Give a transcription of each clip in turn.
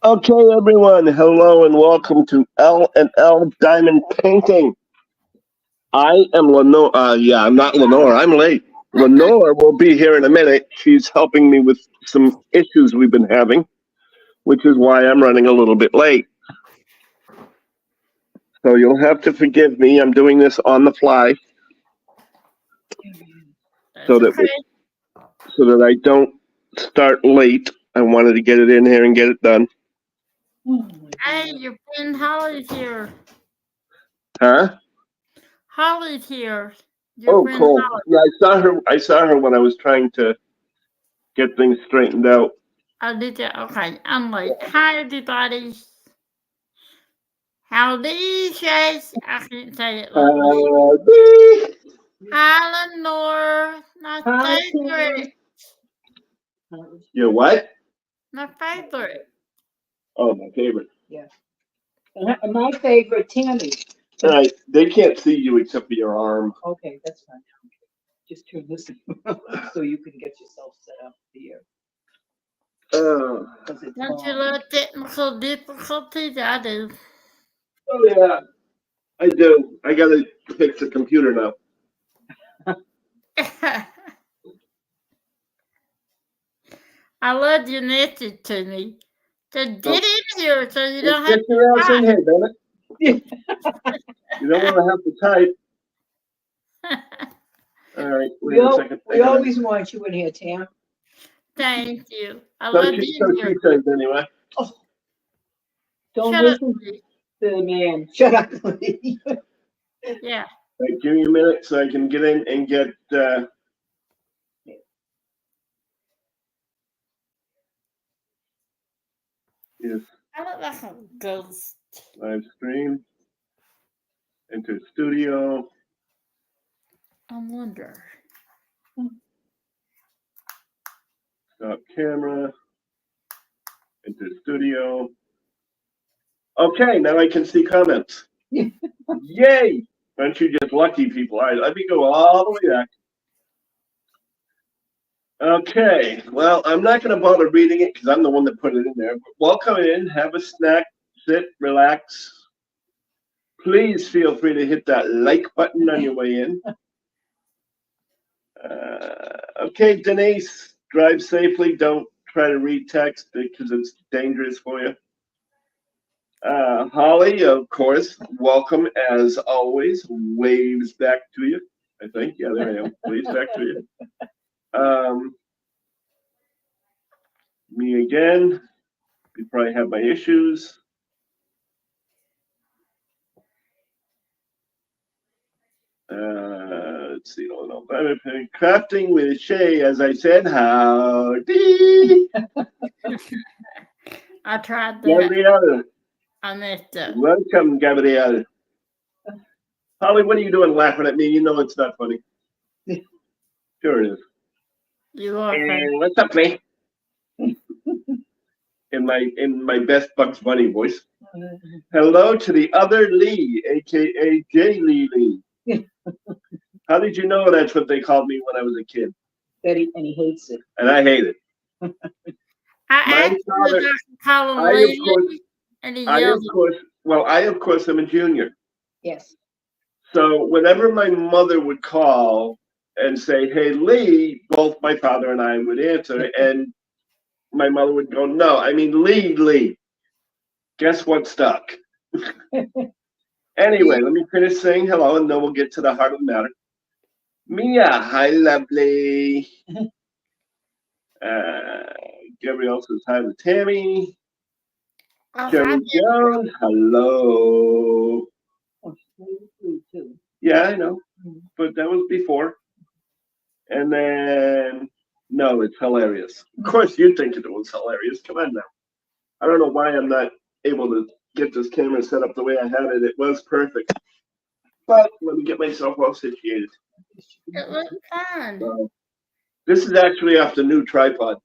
Okay, everyone. Hello and welcome to L and L Diamond Painting. I am Lenore. I'm not Lenore. I'm late. Lenore will be here in a minute. She's helping me with some issues we've been having, which is why I'm running a little bit late. So you'll have to forgive me. I'm doing this on the fly so That's that okay. I don't start late. I wanted to get it in here and get it done. Hey, your friend Holly's here. Huh? Holly's here. Your Oh, friend cool. Holly. Yeah, I saw her. I saw her when I was trying to get things straightened out. Oh, did you? Okay, I'm late. Hi, everybody. Howdy, Chase. I can't say it like that. Howdy. Hi, Lenore. My Hi, favorite. Tim. Your what? My favorite. Oh, my favorite. Yeah. And my favorite, Tammy. All right, they can't see you except for your arm. Okay, that's fine. Just turn this so you can get yourself set up here. Because it's Don't you on. love technical difficulties? I do. Oh yeah, I do. I gotta fix the computer now. I love your message to me. Just So get in here so you just don't have get to your ass in type. here, damn it. You don't want to have to type. All right, We, wait a second. I we gotta. always want you in here, Tam. Thank you. I So love she, so being she here. says anyway. Oh, don't Shut up, listen Lee. to the man. Shut up, Lee. Yeah. All right, give me a minute so I can get in and get this I look like a ghost. live stream. Enter studio. I wonder. Stop camera. Enter studio. Okay, now I can see comments. Yay! Aren't you just lucky people? All right, let me go all the way back. Okay, well, I'm not going to bother reading it because I'm the one that put it in there. But welcome in, have a snack, sit, relax. Please feel free to hit that like button on your way in. Okay, Denise, drive safely. Don't try to read text because it's dangerous for you. Holly, of course, welcome as always. Waves back to you. I think. Yeah, there I am. Waves back to you. Me again. You probably have my issues. Let's see. No. Crafting with Shay, as I said. Howdy. I tried that. Gabrielle. I messed up. Welcome, Gabrielle. Holly, what are you doing laughing at me? You know it's not funny. Sure it is. You are funny. And what's up, me? In my best Bugs Bunny voice. Hello to the other Lee, aka J. Lee. How did you know that's what they called me when I was a kid? And he hates it. And I hate it. I My asked him father, if I could call him I of Lee, course, and he I of yelled course, well, I of course am a junior. Yes. So whenever my mother would call and say, "Hey, Lee," both my father and I would answer, and my mother would go, "No, I mean Lee. Guess what stuck?" Anyway, let me finish saying hello, and then we'll get to the heart of the matter. Mia, hi, lovely. Gabrielle says hi to Tammy. Oh, Jerry hi, Jones, hello. Oh, she too. Yeah, I know, but that was before. And then, no, it's hilarious. Of course, you think it was hilarious. Come on now. I don't know why I'm not able to get this camera set up the way I had it. It was perfect. But let me get myself all situated. It looks fun. This is actually off the new tripod,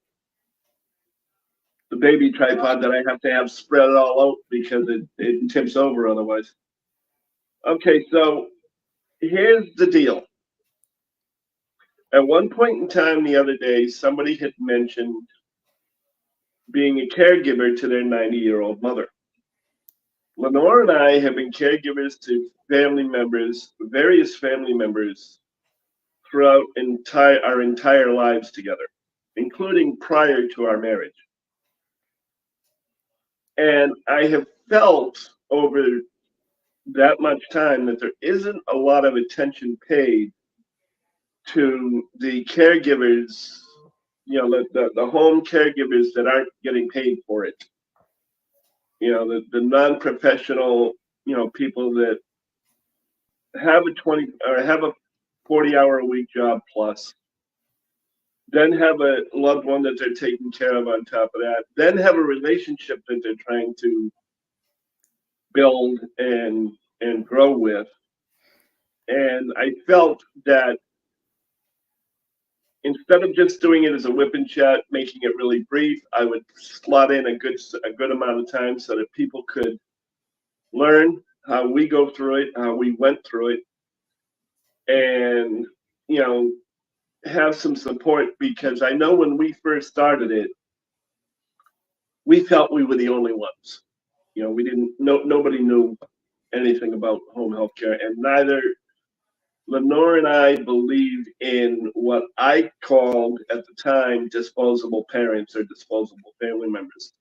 the baby tripod that I have to have spread all out because it tips over otherwise. Okay, so here's the deal. At one point in time the other day, somebody had mentioned being a caregiver to their 90-year-old mother. Lenore and I have been caregivers to family members, various family members, throughout our entire lives together, including prior to our marriage. And I have felt over that much time that there isn't a lot of attention paid to the caregivers, the home caregivers that aren't getting paid for it. The non-professional, people that have a 20 or have a 40-hour a week job plus, then have a loved one that they're taking care of on top of that, then have a relationship that they're trying to build and grow with. And I felt that instead of just doing it as a whip and chat, making it really brief, I would slot in a good amount of time so that people could learn how we go through it, how we went through it, and have some support, because I know when we first started it, we felt we were the only ones. We didn't know, nobody knew anything about home health care, and neither Lenore and I believed in what I called at the time disposable parents or disposable family members.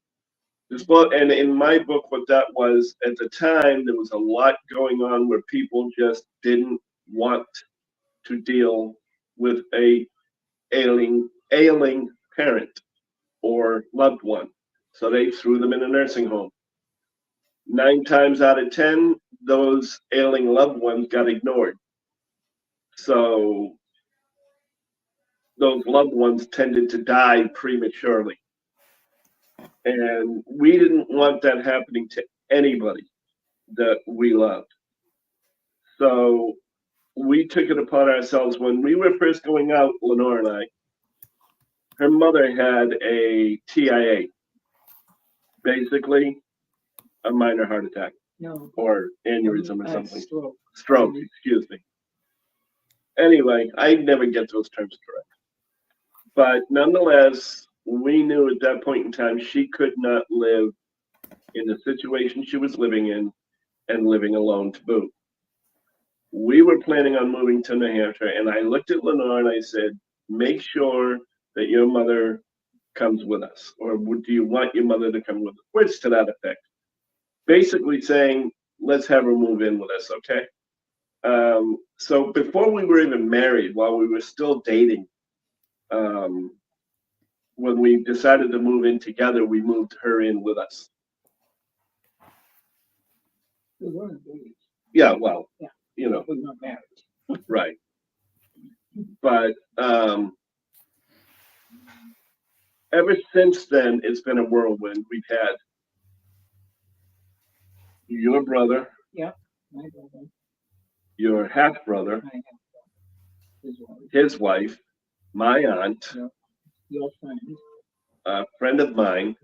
And in my book, what that was at the time, there was a lot going on where people just didn't want to deal with a ailing parent or loved one. So they threw them in a nursing home. 9 times out of 10, those ailing loved ones got ignored. So those loved ones tended to die prematurely. And we didn't want that happening to anybody that we loved. So we took it upon ourselves when we were first going out, Lenore and I. Her mother had a TIA, basically a minor heart attack. No. Or aneurysm or something. Stroke. Excuse me. Anyway, I never get those terms correct. But nonetheless, we knew at that point in time she could not live in the situation she was living in and living alone to boot. We were planning on moving to New Hampshire, and I looked at Lenore and I said, make sure that your mother comes with us, or do you want your mother to come with us? Words to that effect. Basically saying, let's have her move in with us, okay? So before we were even married, while we were still dating, when we decided to move in together, we moved her in with us. We weren't engaged. Yeah, well, Yeah. you know, We weren't married. right. But ever since then, it's been a whirlwind. We've had your brother, My brother, your half brother, my his wife, his wife, my aunt, your friend. a friend of mine.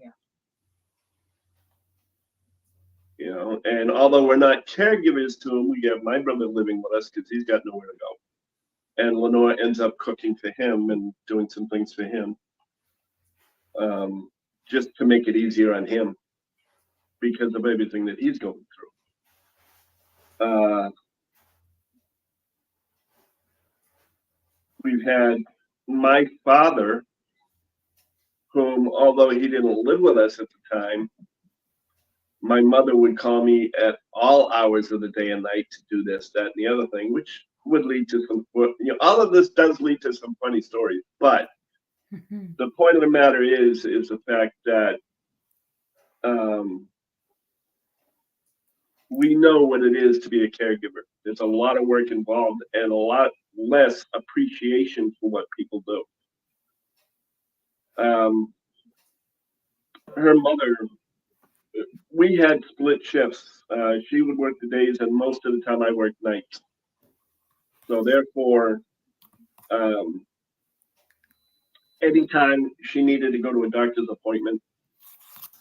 Yeah. And although we're not caregivers to him, we have my brother living with us because he's got nowhere to go. And Lenore ends up cooking for him and doing some things for him, just to make it easier on him because of everything that he's going through. We've had my father, whom, although he didn't live with us at the time, my mother would call me at all hours of the day and night to do this, that, and the other thing, which would lead to some, all of this does lead to some funny stories. But the point of the matter is the fact that we know what it is to be a caregiver. There's a lot of work involved and a lot less appreciation for what people do. Her mother, we had split shifts. She would work the days, and most of the time I worked nights. So therefore, anytime she needed to go to a doctor's appointment,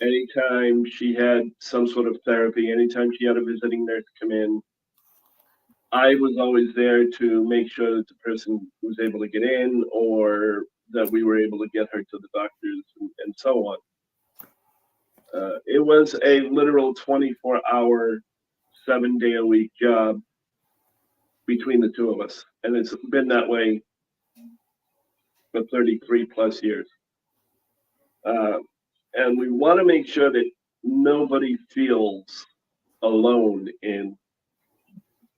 anytime she had some sort of therapy, anytime she had a visiting nurse come in, I was always there to make sure that the person was able to get in, or that we were able to get her to the doctors and so on. It was a literal 24-hour, 7-day-a-week job between the two of us, and it's been that way for 33 plus years. And we want to make sure that nobody feels alone in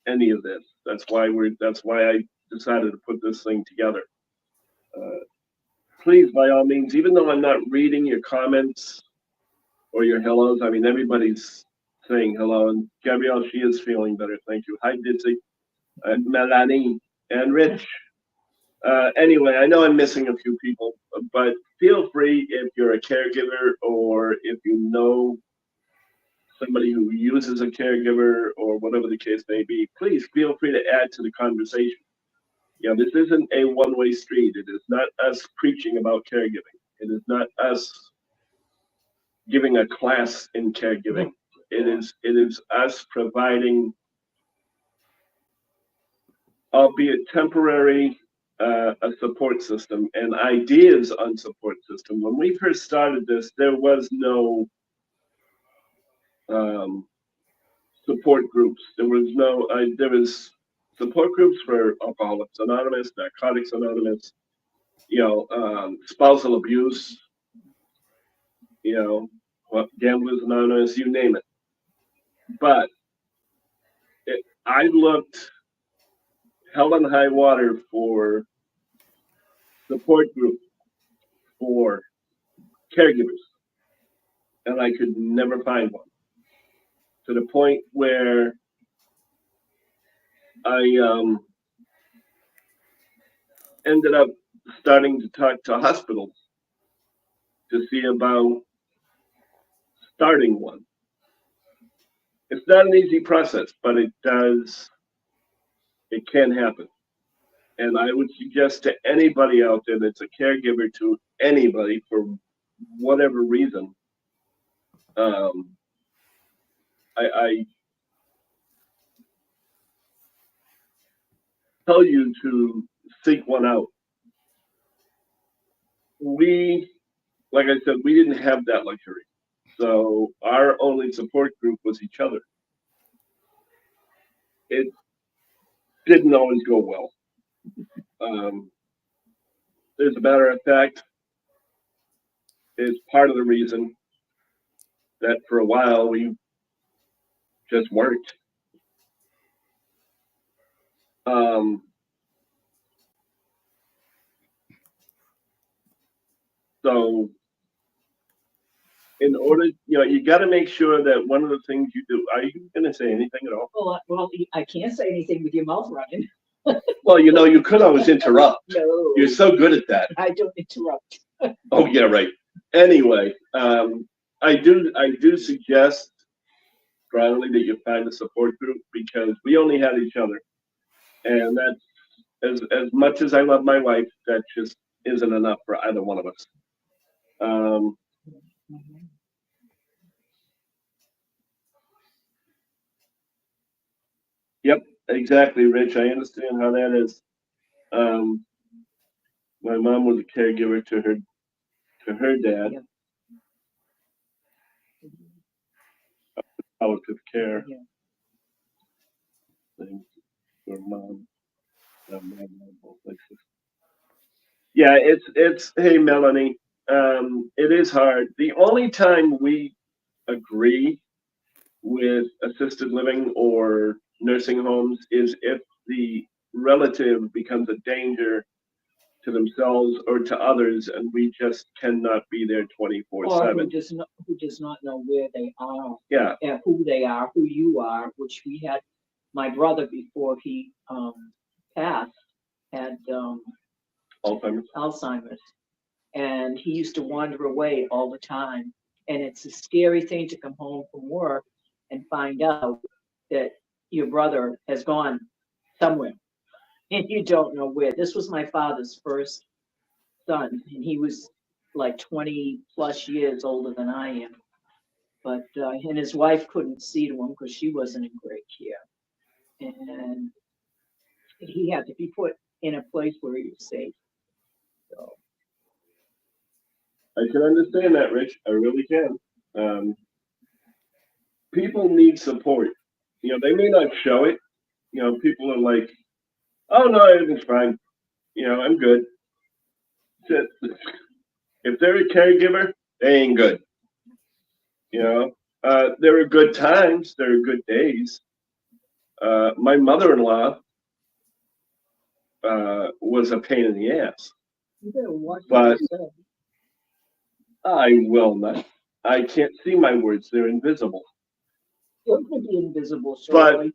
any of this. That's why I decided to put this thing together. Please, by all means, even though I'm not reading your comments or your hellos, I mean, everybody's saying hello. And Gabrielle, she is feeling better. Thank you. Hi, Ditsy, and Melanie, and Rich. Anyway, I know I'm missing a few people, but feel free if you're a caregiver or if you know somebody who uses a caregiver or whatever the case may be, please feel free to add to the conversation. You know, this isn't a one-way street. It is not us preaching about caregiving. It is not us giving a class in caregiving. It is us providing, albeit temporary, a support system and ideas on support system. When we first started this, there was no support groups. There was support groups for Alcoholics Anonymous, Narcotics Anonymous, spousal abuse, Gamblers Anonymous, you name it. But I looked hell and high water for support groups for caregivers, and I could never find one. To the point where I ended up starting to talk to hospitals to see about starting one. It's not an easy process, but it can happen. And I would suggest to anybody out there that's a caregiver to anybody for whatever reason, I tell you to seek one out. Like I said, we didn't have that luxury. So our only support group was each other. It didn't always go well. As a matter of fact, it's part of the reason that for a while we just weren't. So in order, you got to make sure that one of the things you do, are you going to say anything at all? Well, I can't say anything with your mouth running. Well, you could always interrupt. No. You're so good at that. I don't interrupt. Oh, yeah, right. Anyway, I do suggest strongly that you find a support group because we only had each other. And that's, as much as I love my wife, that just isn't enough for either one of us. Yep, exactly, Rich. I understand how that is. My mom was a caregiver to her dad. Yep. Palliative care Yeah. thing for mom. Both places. Yeah, it's hey Melanie. It is hard. The only time we agree with assisted living or nursing homes is if the relative becomes a danger to themselves or to others, and we just cannot be there Or 24/7. who does not know where they are. Yeah. And who they are, who you are, which we had. My brother, before he passed, had Alzheimer's, and he used to wander away all the time. And it's a scary thing to come home from work and find out that your brother has gone somewhere and you don't know where. This was my father's first son, and he was like 20 plus years older than I am. But and his wife couldn't see to him because she wasn't in great care, and he had to be put in a place where he was safe. So I can understand that, Rich. I really can. People need support. They may not show it. People are like, "Oh no, everything's fine. I'm good." If they're a caregiver, they ain't good. There are good times. There are good days. My mother-in-law was a pain in the ass, You better watch but what you say. I will not. I can't see my words; they're invisible. It could be invisible, But Shirley.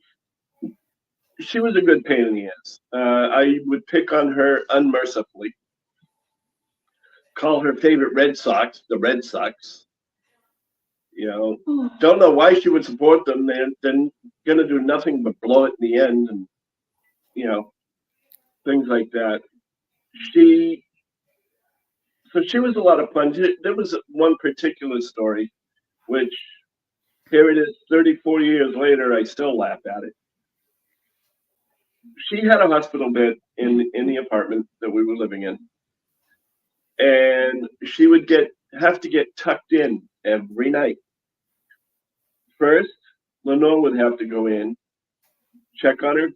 she was a good pain in the ass. I would pick on her unmercifully. Call her favorite Red Sox the Red Sox. Don't know why she would support them. They're gonna do nothing but blow it in the end, and you know things like that. She so she was a lot of fun. There was one particular story, which here it is, 34 years later, I still laugh at it. She had a hospital bed in the apartment that we were living in, and she would have to get tucked in every night. First, Lenore would have to go in, check on her,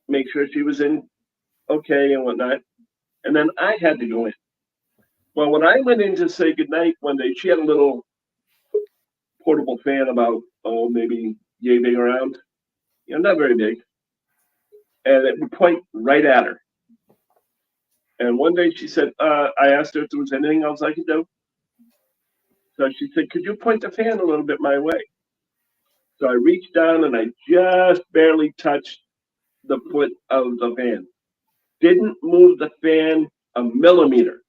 make sure she was in okay and whatnot, and then I had to go in. Well, when I went in to say goodnight one day, she had a little portable fan about, maybe yay big around, not very big, and it would point right at her. And one day she said, I asked her if there was anything else I could do. So she said, could you point the fan a little bit my way? So I reached down and I just barely touched the foot of the fan. Didn't move the fan a millimeter,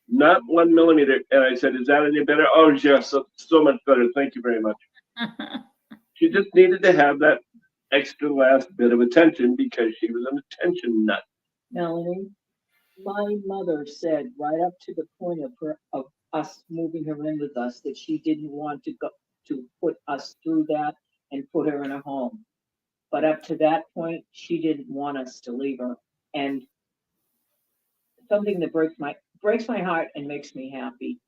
not 1 millimeter. And I said, is that any better? Oh, yes, so much better. Thank you very much. She just needed to have that extra last bit of attention because she was an attention nut. Melanie, my mother said right up to the point of us moving her in with us that she didn't want to put us through that and put her in a home. But up to that point, she didn't want us to leave her. And something that breaks my heart and makes me happy.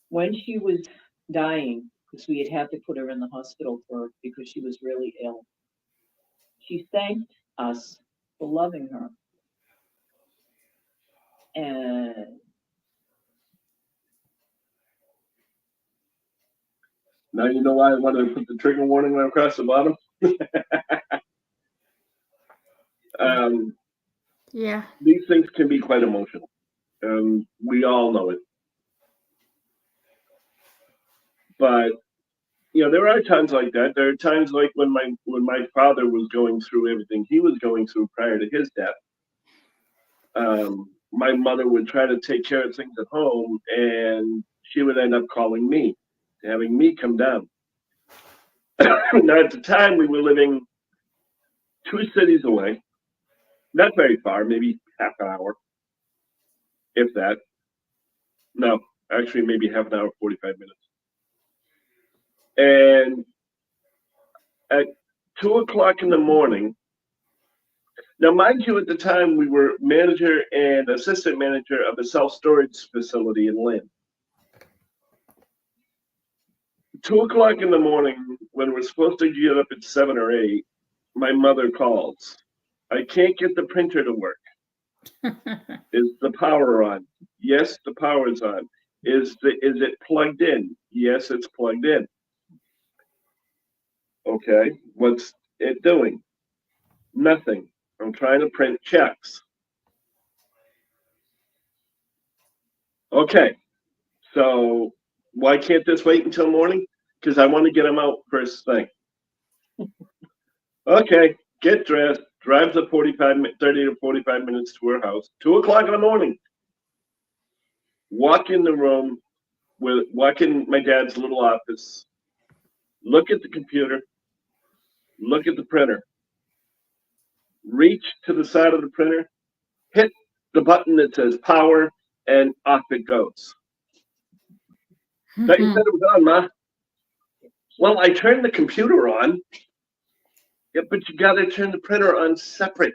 When she was dying, because we had to put her in the hospital because she was really ill, she thanked us for loving her. And Now you know why I wanted to put the trigger warning across the bottom. Yeah. These things can be quite emotional. We all know it. But there are times like that. There are times like when my father was going through everything he was going through prior to his death. My mother would try to take care of things at home, and she would end up calling me, having me come down. Now, at the time, we were living 2 cities away, not very far, maybe half an hour, if that. No, actually, maybe half an hour, 45 minutes. And at 2 o'clock in the morning, now, mind you, at the time, we were manager and assistant manager of a self-storage facility in Lynn. 2 o'clock in the morning, when we're supposed to get up at 7 or 8, my mother calls. I can't get the printer to work. Is the power on? Yes, the power's on. Is it plugged in? Yes, it's plugged in. Okay, what's it doing? Nothing. I'm trying to print checks. Okay, so why can't this wait until morning? Because I want to get them out first thing. Okay, get dressed, drive the 30 to 45 minutes to her house, 2 o'clock in the morning. Walk in the room, walk in my dad's little office, look at the computer, look at the printer, reach to the side of the printer, hit the button that says power, and off it goes. Thought you said it was on, Ma. Well, I turned the computer on. Yeah, but you got to turn the printer on separate.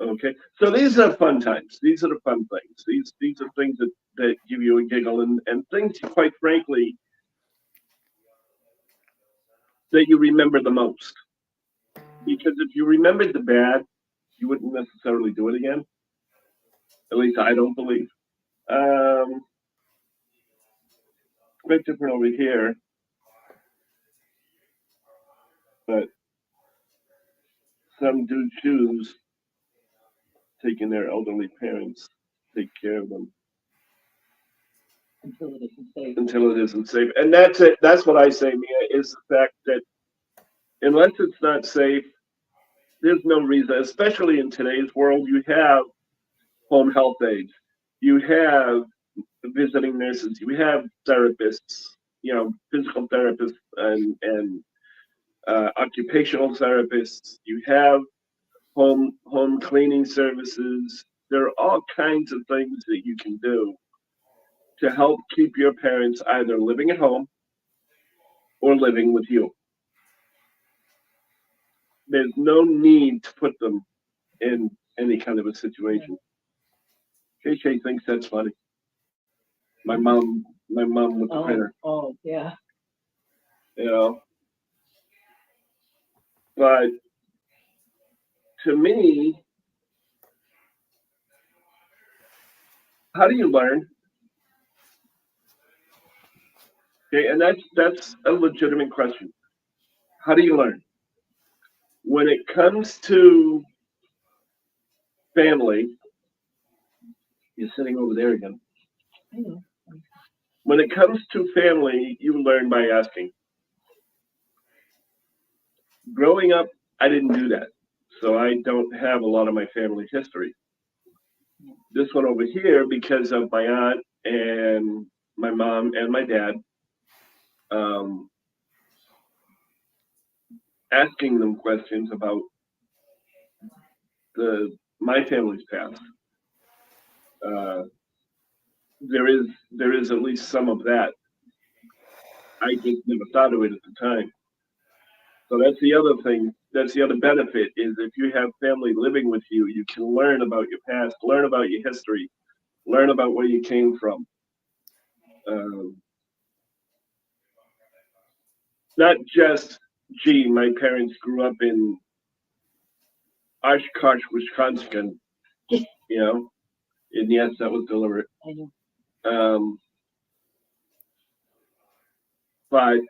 Okay, so these are fun times. These are the fun things. These are things that that give you a giggle, and things, quite frankly, that you remember the most. Because if you remembered the bad, you wouldn't necessarily do it again. At least I don't believe. Quite different over here, but some do choose taking their elderly parents, take care of them Until it isn't safe. until it isn't safe. And that's it. That's what I say, Mia, is the fact that unless it's not safe, there's no reason, especially in today's world, you have home health aides, you have visiting nurses, you have therapists, physical therapists and occupational therapists, you have home cleaning services. There are all kinds of things that you can do to help keep your parents either living at home or living with you. There's no need to put them in any kind of a situation. KK thinks that's funny. My mom with the printer, Yeah. But to me, how do you learn? Okay, and that's a legitimate question. How do you learn? When it comes to family, you're sitting over there again. I know. When it comes to family, you learn by asking. Growing up, I didn't do that. So I don't have a lot of my family history. This one over here, because of my aunt and my mom and my dad, asking them questions about my family's past. There is at least some of that. I just never thought of it at the time. So that's the other thing. That's the other benefit is if you have family living with you, you can learn about your past, learn about your history, learn about where you came from. Not just, gee, my parents grew up in Oshkosh, Wisconsin, and yes, that was deliberate. I know. But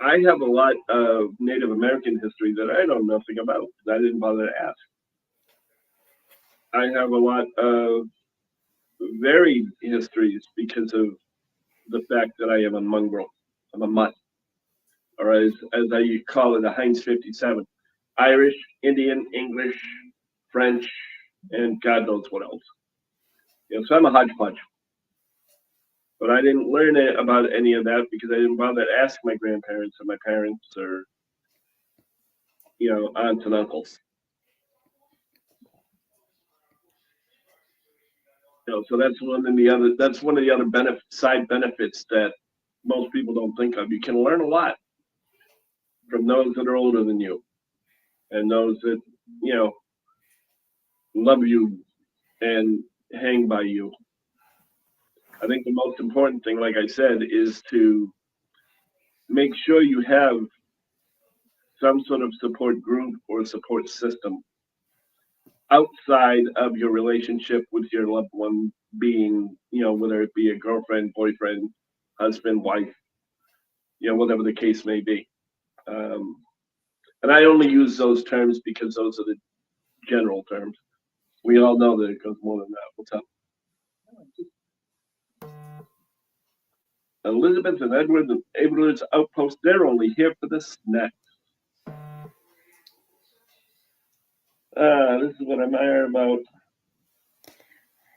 I have a lot of Native American history that I know nothing about because I didn't bother to ask. I have a lot of varied histories because of the fact that I am a mongrel. I'm a mutt, or as I call it, a Heinz 57. Irish, Indian, English, French, and God knows what else. So I'm a hodgepodge. But I didn't learn about any of that because I didn't bother to ask my grandparents or my parents or, aunts and uncles. So that's one of the other side benefits that most people don't think of. You can learn a lot from those that are older than you and those that, love you and hang by you. I think the most important thing, like I said, is to make sure you have some sort of support group or support system outside of your relationship with your loved one being, whether it be a girlfriend, boyfriend, husband, wife, whatever the case may be. And I only use those terms because those are the general terms. We all know that it goes more than that. What's up? Elizabeth and Edward's outpost, they're only here for the snacks. This is what I'm here about.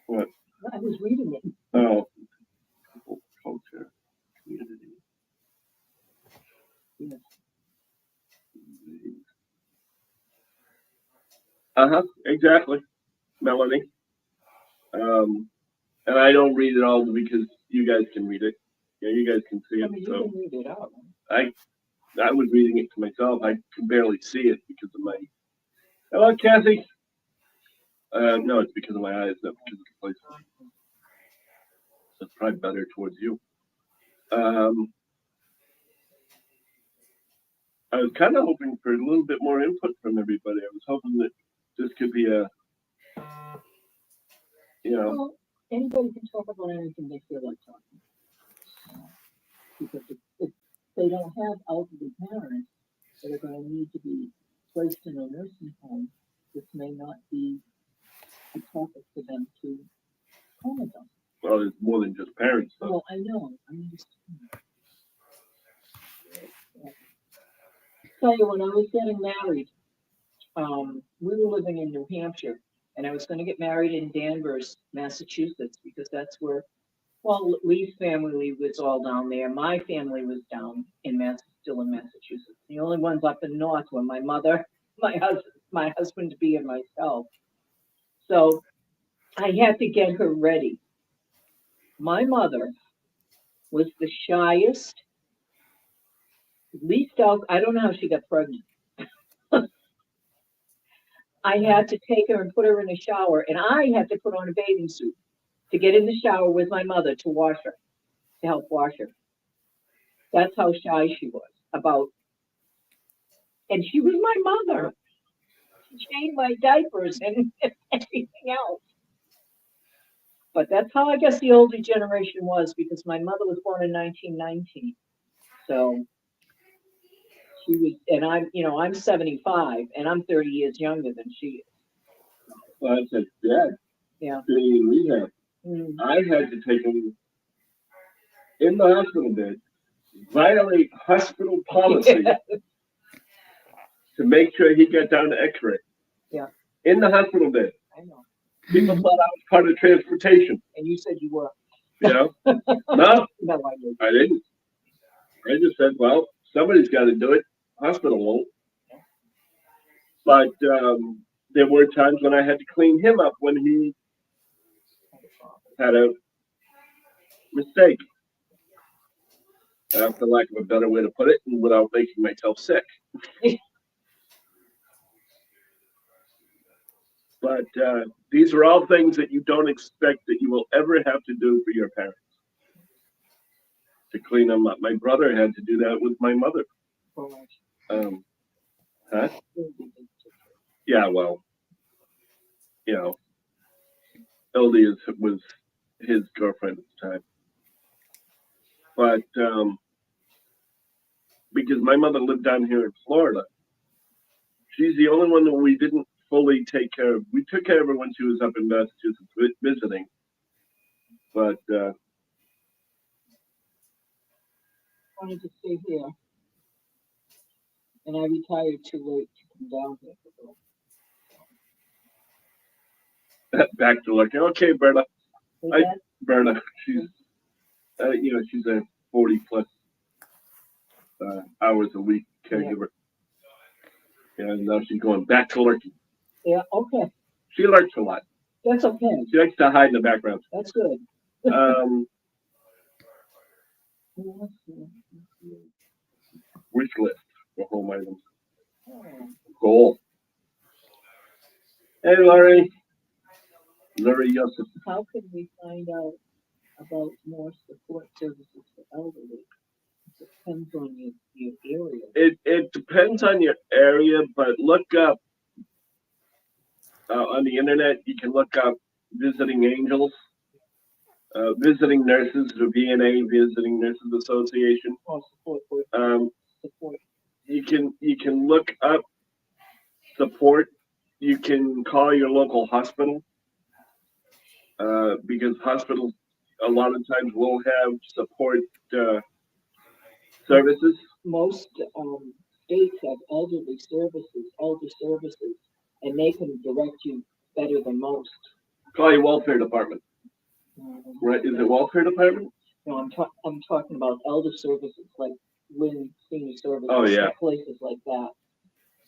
What? I was reading it. Oh. Culture. Community. Yes. Exactly, Melanie. And I don't read it all because you guys can read it. You guys can see it. You So can read it out. I was reading it to myself. I could barely see it because of my. Hello, Kathy. No, it's because of my eyes, not because of the place. So it's probably better towards you. I was kind of hoping for a little bit more input from everybody. I was hoping that this could be a, Well, anybody can talk about anything they feel like talking. Because if they don't have elderly parents that are gonna need to be placed in a nursing home, this may not be a topic for them to comment on. well, it's more than just parents, though. Well, I know, I understand. Tell you, when I was getting married, we were living in New Hampshire, and I was gonna get married in Danvers, Massachusetts, because that's where, well, Lee's family was all down there. My family was down in still in Massachusetts. The only ones up in north were my mother, my husband to be, and myself. So I had to get her ready. My mother was the shyest, least out. I don't know how she got pregnant. I had to take her and put her in a shower, and I had to put on a bathing suit to get in the shower with my mother to wash her, to help wash her. That's how shy she was about. And she was my mother. She changed my diapers and everything else. But that's how I guess the older generation was, because my mother was born in 1919. So she was, and I'm 75, and I'm 30 years younger than she is. Well, I said, Dad, Yeah. sitting in rehab, I had to take him in the hospital bed, violate hospital policy to make sure he got down to X-ray. Yeah. In the hospital bed. I know. People thought I was part of transportation. And you said you were. You know? No, No, I didn't. I didn't. I just said, well, somebody's got to do it. Hospital won't. But there were times when I had to clean him up when he had a mistake. For lack of a better way to put it, and without making myself sick. But these are all things that you don't expect that you will ever have to do for your parents. To clean them up. My brother had to do that with my mother. Huh? Yeah, well, Eldie was his girlfriend at the time. But because my mother lived down here in Florida, she's the only one that we didn't fully take care of. We took care of her when she was up in Massachusetts visiting. But Wanted to stay here. And I retired too late to come down here. back to looking. Okay, Berta. Was that- Berta, she's she's a 40 plus hours a week caregiver. Yeah. And now she's going back to lurking. Yeah, okay. She lurks a lot. That's okay. She likes to hide in the background. That's good. Wish list for home items. Oh. Cool. Hey, Laurie. Laurie Yosef. How can we find out about more support services for elderly? It depends on your area. It depends on your area, but look up on the internet. You can look up Visiting Angels, Visiting Nurses, the VNA, Visiting Nurses Association. Oh, support. You can look up support. You can call your local hospital because hospitals a lot of times will have support services. Most states have elder services, and they can direct you better than most. Call your welfare department. Right? Is it welfare department? No, I'm talking about elder services like Win Senior Services. Oh, yeah. Places like that.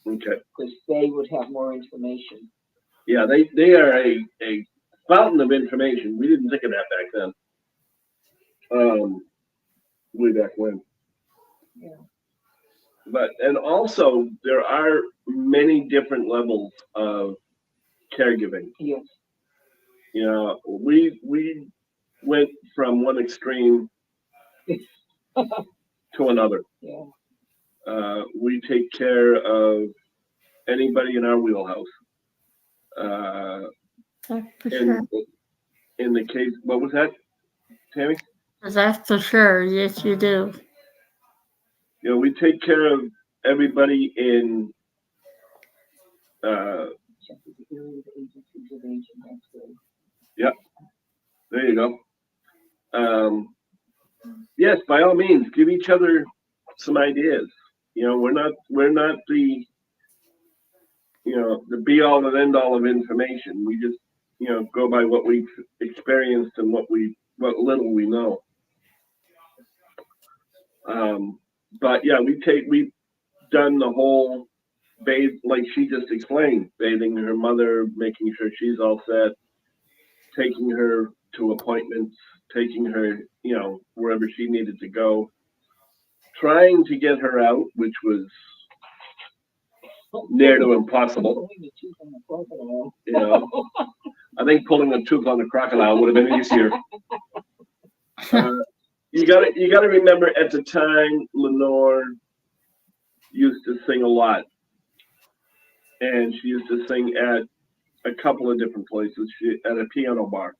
Okay. Because they would have more information. Yeah, they are a fountain of information. We didn't think of that back then. Way back when. Yeah. And also there are many different levels of caregiving. Yes. You know, we went from one extreme to another. Yeah. We take care of anybody in our wheelhouse. Uh, That's for sure. in the case, what was that, Tammy? That's for sure. Yes, you do. You know, we take care of everybody in. Yep. There you go. Yes, by all means, give each other some ideas. You know, we're not the the be all and end all of information. We just go by what we've experienced and what little we know. But yeah, we've done the whole bathe, like she just explained, bathing her mother, making sure she's all set, taking her to appointments, taking her wherever she needed to go, trying to get her out, which was near to impossible. You know, I think pulling a tooth on a crocodile would have been easier. You gotta remember, at the time, Lenore used to sing a lot, and she used to sing at a couple of different places. At a piano bar.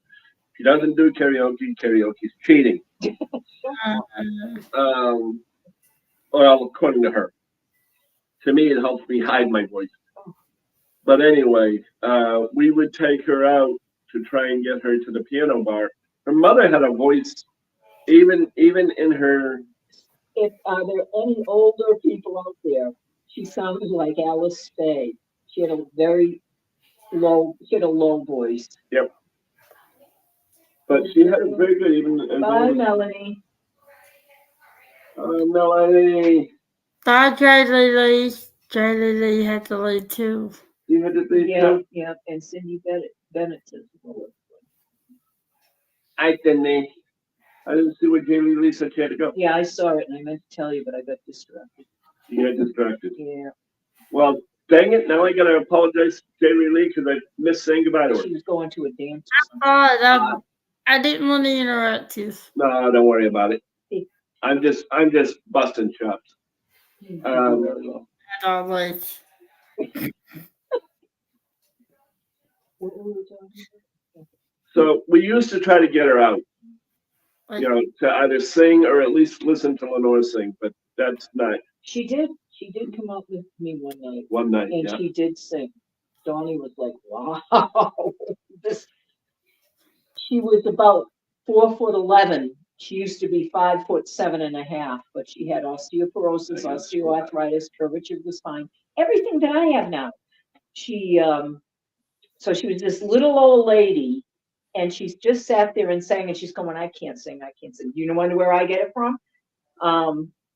She doesn't do karaoke. Karaoke's cheating. Well, according to her. To me, it helps me hide my voice. But anyway, we would take her out to try and get her to the piano bar. Her mother had a voice, even in her. If are there any older people out there? She sounded like Alice Spade. She had a very low. She had a low voice. Yep. But she had a very good even. Bye, Melanie. Melanie. Bye, Lee. Lee had to leave too. You had to leave too? Yeah, and Cindy Bennett says hello. I didn't see what Jamie Lee said she had to go. Yeah, I saw it and I meant to tell you, but I got distracted. You got distracted. Yeah. Well, dang it! Now I gotta apologize to Jamie Lee because I missed saying goodbye to her. She was going to a dance. I didn't want to interrupt you. No, don't worry about it. I'm just busting chops. Always. So we used to try to get her out, to either sing or at least listen to Lenore sing, but that's not. She did come up with me one night. One night, and yeah. she did sing. Donnie was like, "Wow, She was about 4'11". She used to be 5'7.5", but she had osteoporosis, osteoarthritis, curvature of the spine, everything that I have now. She so she was this little old lady, and she's just sat there and sang, and she's going, I can't sing. You wonder where I get it from?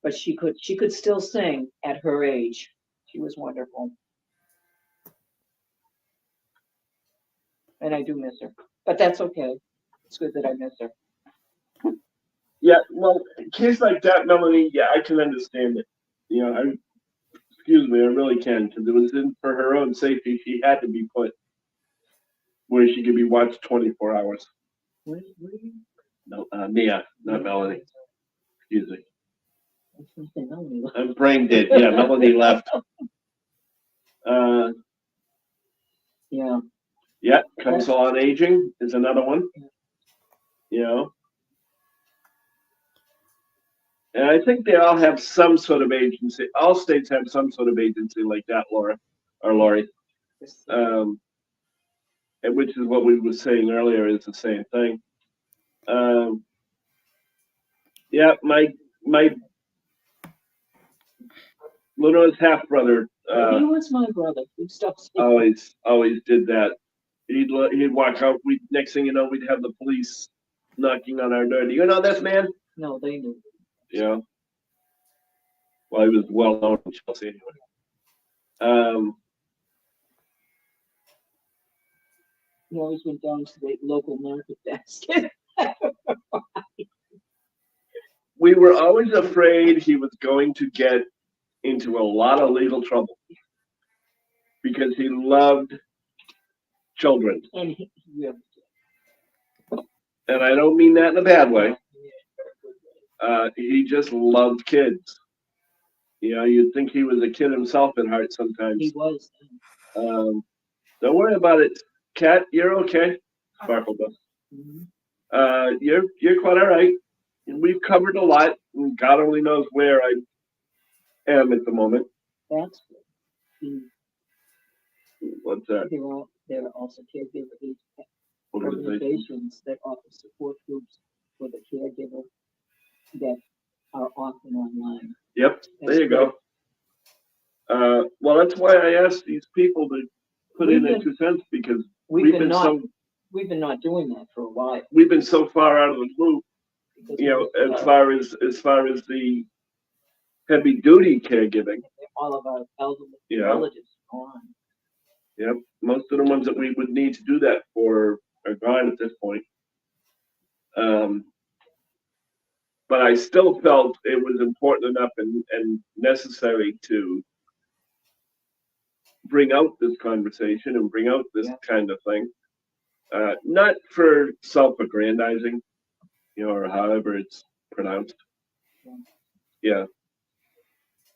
But she could still sing at her age. She was wonderful. And I do miss her, but that's okay. It's good that I miss her. Yeah, well, in case like that, Melanie, yeah, I can understand it. Excuse me, I really can, because it was for her own safety. She had to be put where she could be watched 24 hours. What are you? No, Mia, not Melanie. Excuse me. Melanie left. I'm brain dead. Yeah, Melanie left. Yeah. Yeah, Council on Aging is another one. And I think they all have some sort of agency. All states have some sort of agency like that, Laura, or Lori. And which is what we were saying earlier is the same thing. Yeah, my Lenore's half brother. He was my brother. Always did that. He'd walk out. Next thing you know, we'd have the police knocking on our door. Do you know this man? No, they knew. Yeah. Well, he was well known in Chelsea anyway. He always went down to the local market basket. We were always afraid he was going to get into a lot of legal trouble because he loved children. And he really And I don't mean that in a bad way. did. Yeah, He just loved kids. You know, you'd think he was a kid himself at heart he sometimes. was. Um, don't worry about it, Kat. You're okay. Sparkle does. Mhm. You're quite all right. We've covered a lot, and God only knows where I am at the moment. That's good. He, What's that there are also caregiver organization? organizations that offer support groups for the caregiver that are often online. Yep, there That's you go. Well, that's why I asked these people to put in their 2 cents, because We've we've been been we've been not doing that for a while. we've been so far out of the loop. Because You know, most of as far as the heavy duty caregiving. all of our elderly Yeah. relatives are on. Yep, most of the ones that we would need to do that for are gone at this point. But I still felt it was important enough and necessary to bring out this conversation and bring out this Yeah. kind of thing. Not for self-aggrandizing, you know, or however it's pronounced. Yeah,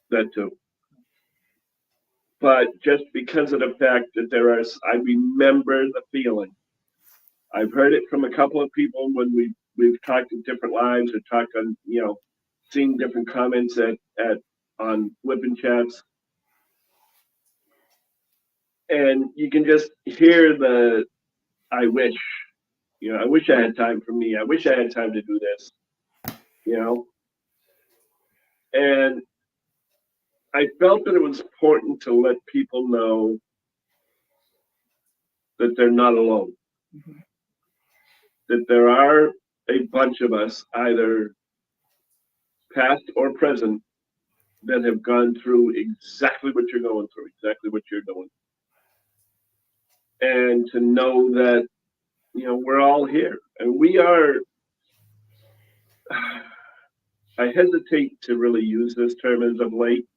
that too. But just because of the fact that I remember the feeling. I've heard it from a couple of people when we've talked in different lives or talked on, you know, seen different comments on whipping chats. And you can just hear the I wish, you know, I wish I had time for me. I wish I had time to do this, you know. And I felt that it was important to let people know that they're not alone. Mhm. That there are a bunch of us, either past or present, that have gone through exactly what you're going through, exactly what you're doing. And to know that, you know, we're all here. And we are, I hesitate to really use this term as of late,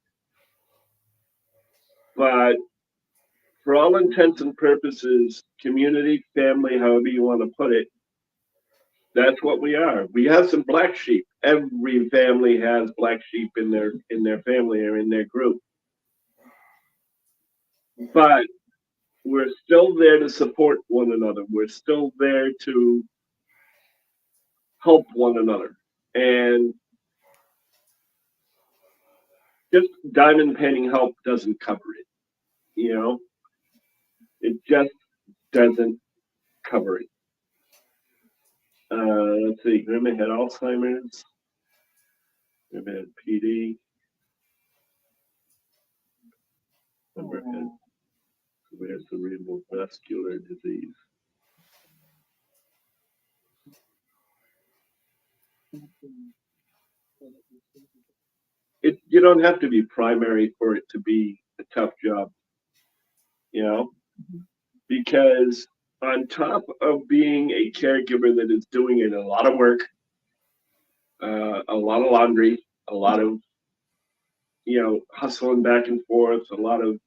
but for all intents and purposes, community, family, however you want to put it, that's what we are. We have some black sheep. Every family has black sheep in their family or in their group. But we're still there to support one another. We're still there to help one another. And just diamond painting help doesn't cover it. You know, it just doesn't cover it. Let's see. Grandma had Alzheimer's. Grandma had PD. Grandma had severe cerebral vascular disease. You don't have to be primary for it to be a tough job, you know, because on top of being a caregiver that is doing a lot of work, a lot of laundry, a lot of, you know, hustling back and forth, a lot of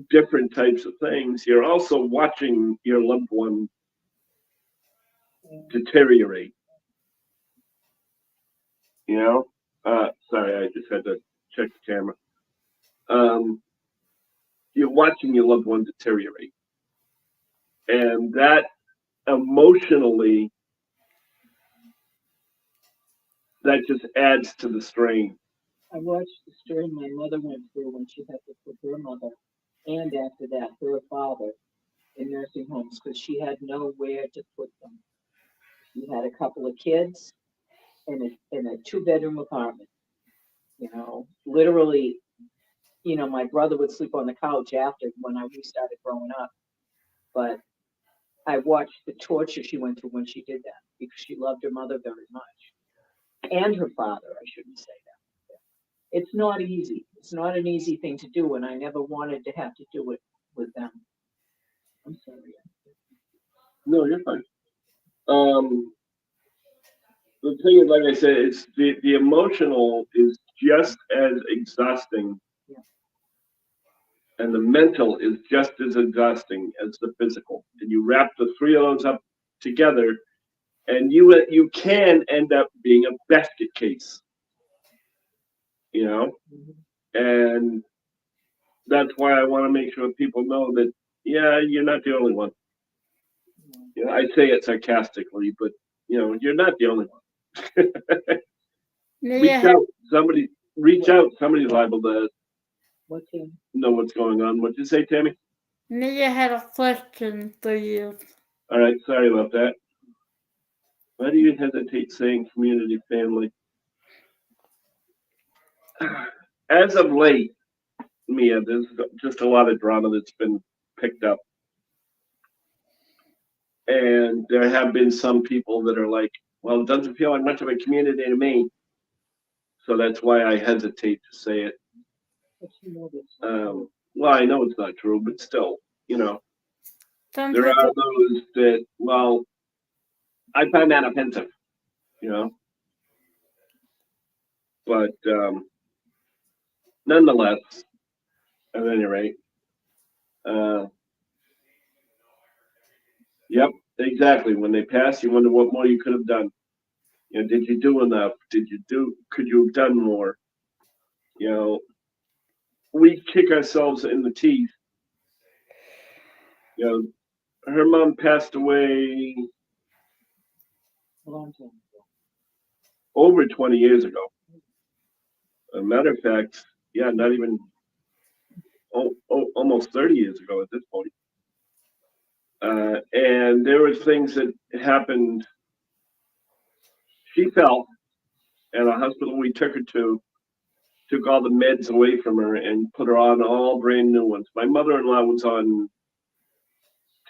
different types of things, you're also watching your loved one deteriorate. You know, sorry, I just had to check the camera. You're watching your loved one deteriorate, and that emotionally, that just adds to the strain. I watched the strain my mother went through when she had to put her mother and after that her father in nursing homes because she had nowhere to put them. She had a couple of kids in a 2-bedroom apartment. You know, literally, you know, my brother would sleep on the couch after we started growing up. But I watched the torture she went through when she did that because she loved her mother very much and her father. I shouldn't say that. It's not easy. It's not an easy thing to do, and I never wanted to have to do it with them. I'm sorry. No, you're fine. The thing is, like I said, it's the emotional is just as exhausting Yeah. And the mental is just as exhausting as the physical. And you wrap the three of those up together, and you can end up being a basket case, you know. And that's why I want to make sure people know that, yeah, you're not the only one. You know, I say it sarcastically, but you're not the only one. Reach out. Reach out. Somebody's liable to know what's going on. What'd you say, Tammy? Nia had a question for you. All right, sorry about that. Why do you hesitate saying community family? As of late, Mia, there's just a lot of drama that's been picked up. And there have been some people that are like, well, it doesn't feel like much of a community to me. So that's why I hesitate to say it. Well, I know it's not true, but still, there are those that, well, I find that offensive, but nonetheless, at any rate, yep, exactly. When they pass, you wonder what more you could have done. Did you do enough? Could you have done more? We kick ourselves in the teeth. Her mom passed away over 20 years ago. A matter of fact, yeah, not even almost 30 years ago at this point. And there were things that happened. She fell, and a hospital we took her to took all the meds away from her and put her on all brand new ones. My mother-in-law was on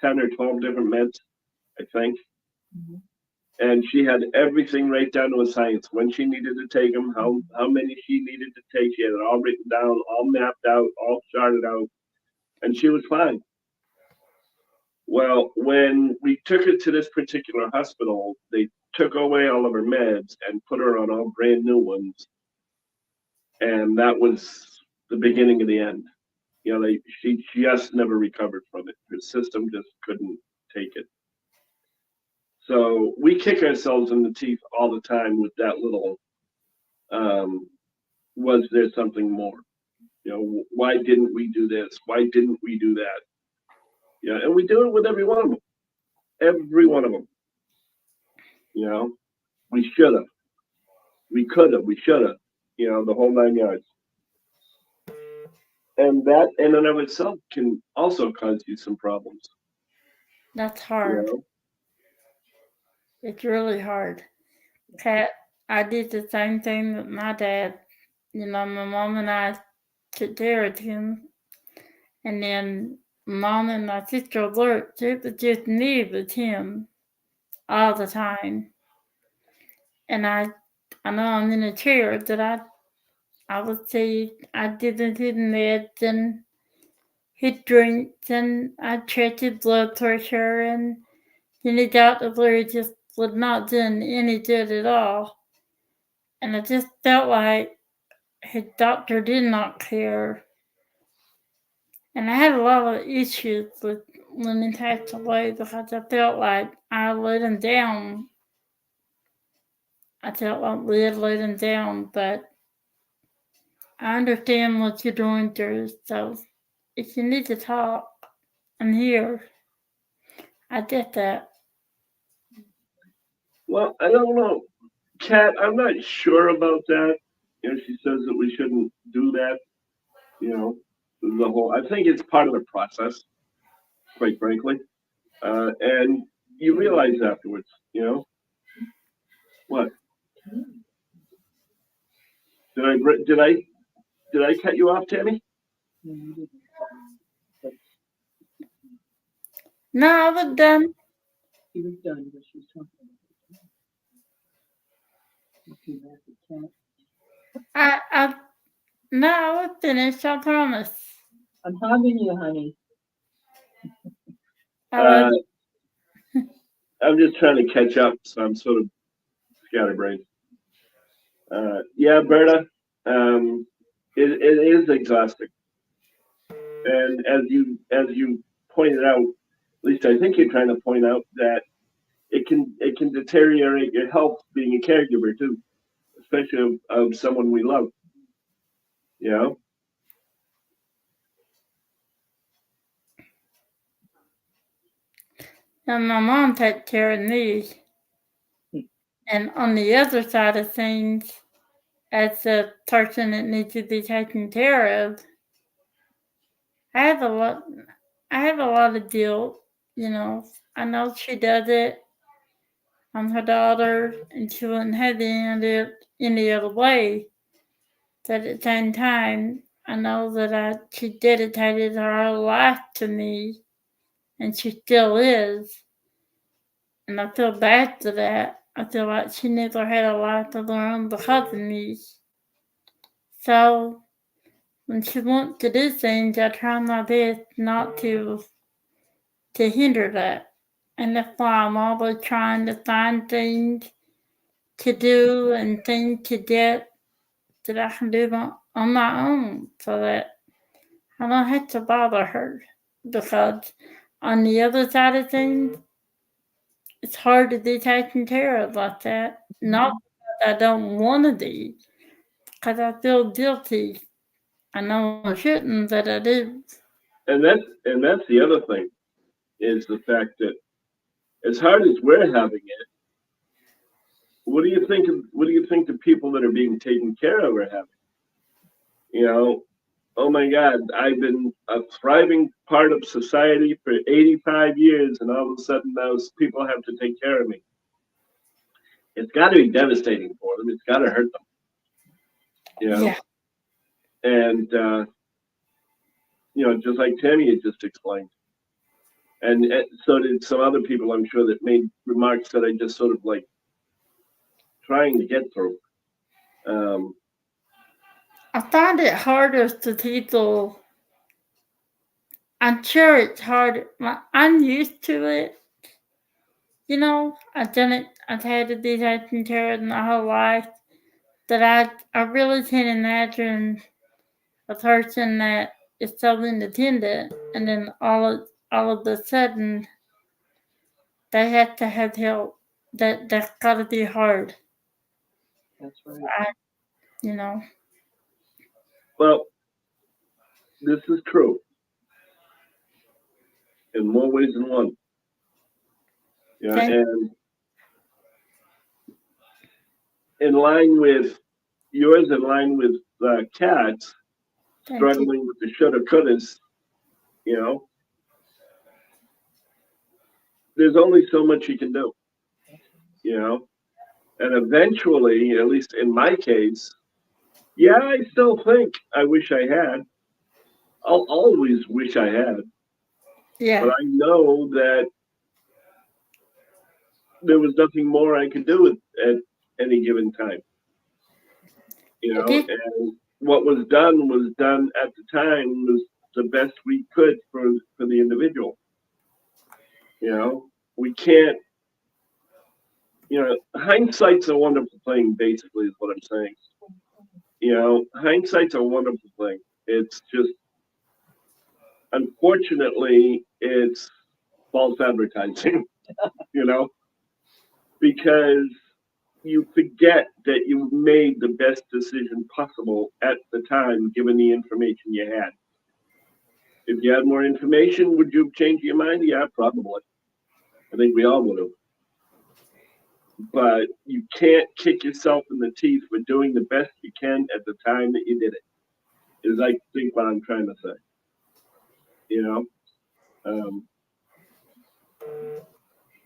10 or 12 different meds, I think. And she had everything right down to a science. When she needed to take them, how many she needed to take. She had it all written down, all mapped out, all charted out, and she was fine. Well, when we took her to this particular hospital, they took away all of her meds and put her on all brand new ones. And that was the beginning of the end. She just never recovered from it. Her system just couldn't take it. So we kick ourselves in the teeth all the time with that little, was there something more? Why didn't we do this? Why didn't we do that? And we do it with every one of them. Every one of them. We should have. We could have. We should have. The whole 9 yards. And that in and of itself can also cause you some problems. That's hard. It's really hard. Kat, I did the same thing with my dad. My mom and I took care of him. And then mom and my sister worked. It was just me with him all the time. And I know I'm in a chair that I would say I didn't his meds and his drinks, and I checked his blood pressure, and then the doctor just was not doing any good at all. And I just felt like his doctor did not care. And I had a lot of issues with when he passed away because I felt like I let him down. I felt like we had let him down, but I understand what you're going through. So if you need to talk, I'm here. I get that. Well, I don't know. Kat, I'm not sure about that. She says that we shouldn't do that. I think it's part of the process, quite frankly. And you realize afterwards, what? Did I cut you off, Tammy? No, I was done. She was done, but she was talking about No, I was finished, I promise. I'm hugging you, honey. I'm just trying to catch up, so I'm sort of scatterbrained. Yeah, Berta, it is exhausting. And as you pointed out, at least I think you're trying to point out that it can deteriorate your health being a caregiver too, especially of someone we love. You know. And my mom takes care of me. And on the other side of things, as a person that needs to be taken care of, I have a lot. I have a lot of guilt. I know she does it. I'm her daughter, and she wouldn't have it any other way. But at the same time, I know that she dedicated her whole life to me, and she still is. And I feel bad for that. I feel like she never had a life of her own because of me. So when she wants to do things, I try my best not to hinder that. And that's why I'm always trying to find things to do and things to get that I can do on my own so that I don't have to bother her. Because on the other side of things, it's hard to be taken care of like that. Not because I don't want to be, because I feel guilty. I know I shouldn't, but I do. And that's the other thing is the fact that as hard as we're having it, what do you think the people that are being taken care of are having? You know, oh my God, I've been a thriving part of society for 85 years, and all of a sudden those people have to take care of me. It's got to be devastating for them. It's got to hurt them. You know, Yeah. and just like Tammy had just explained, and so did some other people, I'm sure, that made remarks that I just sort of like trying to get through. Um, I find it harder to people. I'm sure it's hard. I'm used to it. I've done it. I've had to be taken care of my whole life. But I really can't imagine a person that is so independent and then all of a sudden they have to have help. That's gotta be hard. That's right. You know. well, this is true in more ways than one. Yeah, Thank and in line with yours, in line with cats thank you. struggling with the shoulda couldas. You know, there's only so much you can do. You know, and eventually, at least in my case, yeah, I still think I wish I had. I'll always wish I had, but Yeah. I know that there was nothing more I could do at any given time. It is. And what was done at the time was the best we could for the individual. We can't. Hindsight's a wonderful thing. Basically, is what I'm saying. Hindsight's a wonderful thing. It's just, unfortunately, it's false advertising. You know, because you forget that you made the best decision possible at the time, given the information you had. If you had more information, would you have changed your mind? Yeah, probably. I think we all would have. But you can't kick yourself in the teeth for doing the best you can at the time that you did it. Is I think what I'm trying to say. You know, um,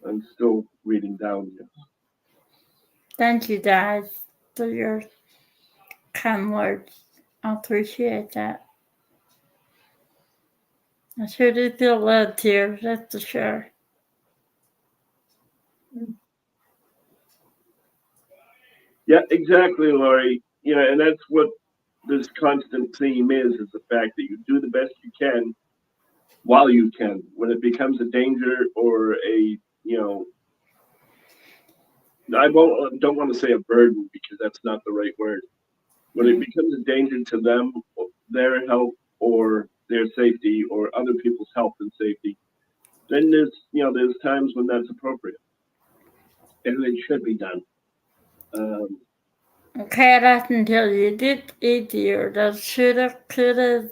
I'm still reading down here. Thank you guys for your kind words. I appreciate that. I sure do feel loved here, that's for sure. Yeah, exactly, Laurie. And that's what this constant theme is the fact that you do the best you can while you can. When it becomes a danger or I don't want to say a burden because that's not the right word. When it becomes a danger to them, their health, or their safety or other people's health and safety, then there's times when that's appropriate, and it should be done. Okay, I can tell you, it did easier. That shoulda, coulda,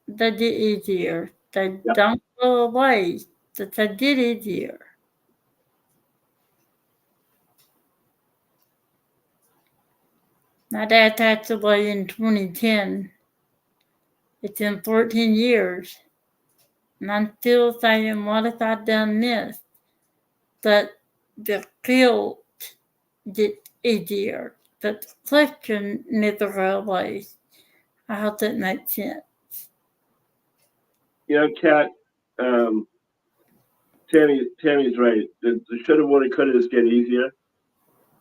they did easier. They Yep. don't go away. That they did easier. My dad passed away in 2010. It's in 14 years. And I'm still saying, what if I'd done this? But the guilt gets easier. But the question never go away. I hope that makes sense. Kat, Tammy's right. The shoulda, woulda, couldas get easier.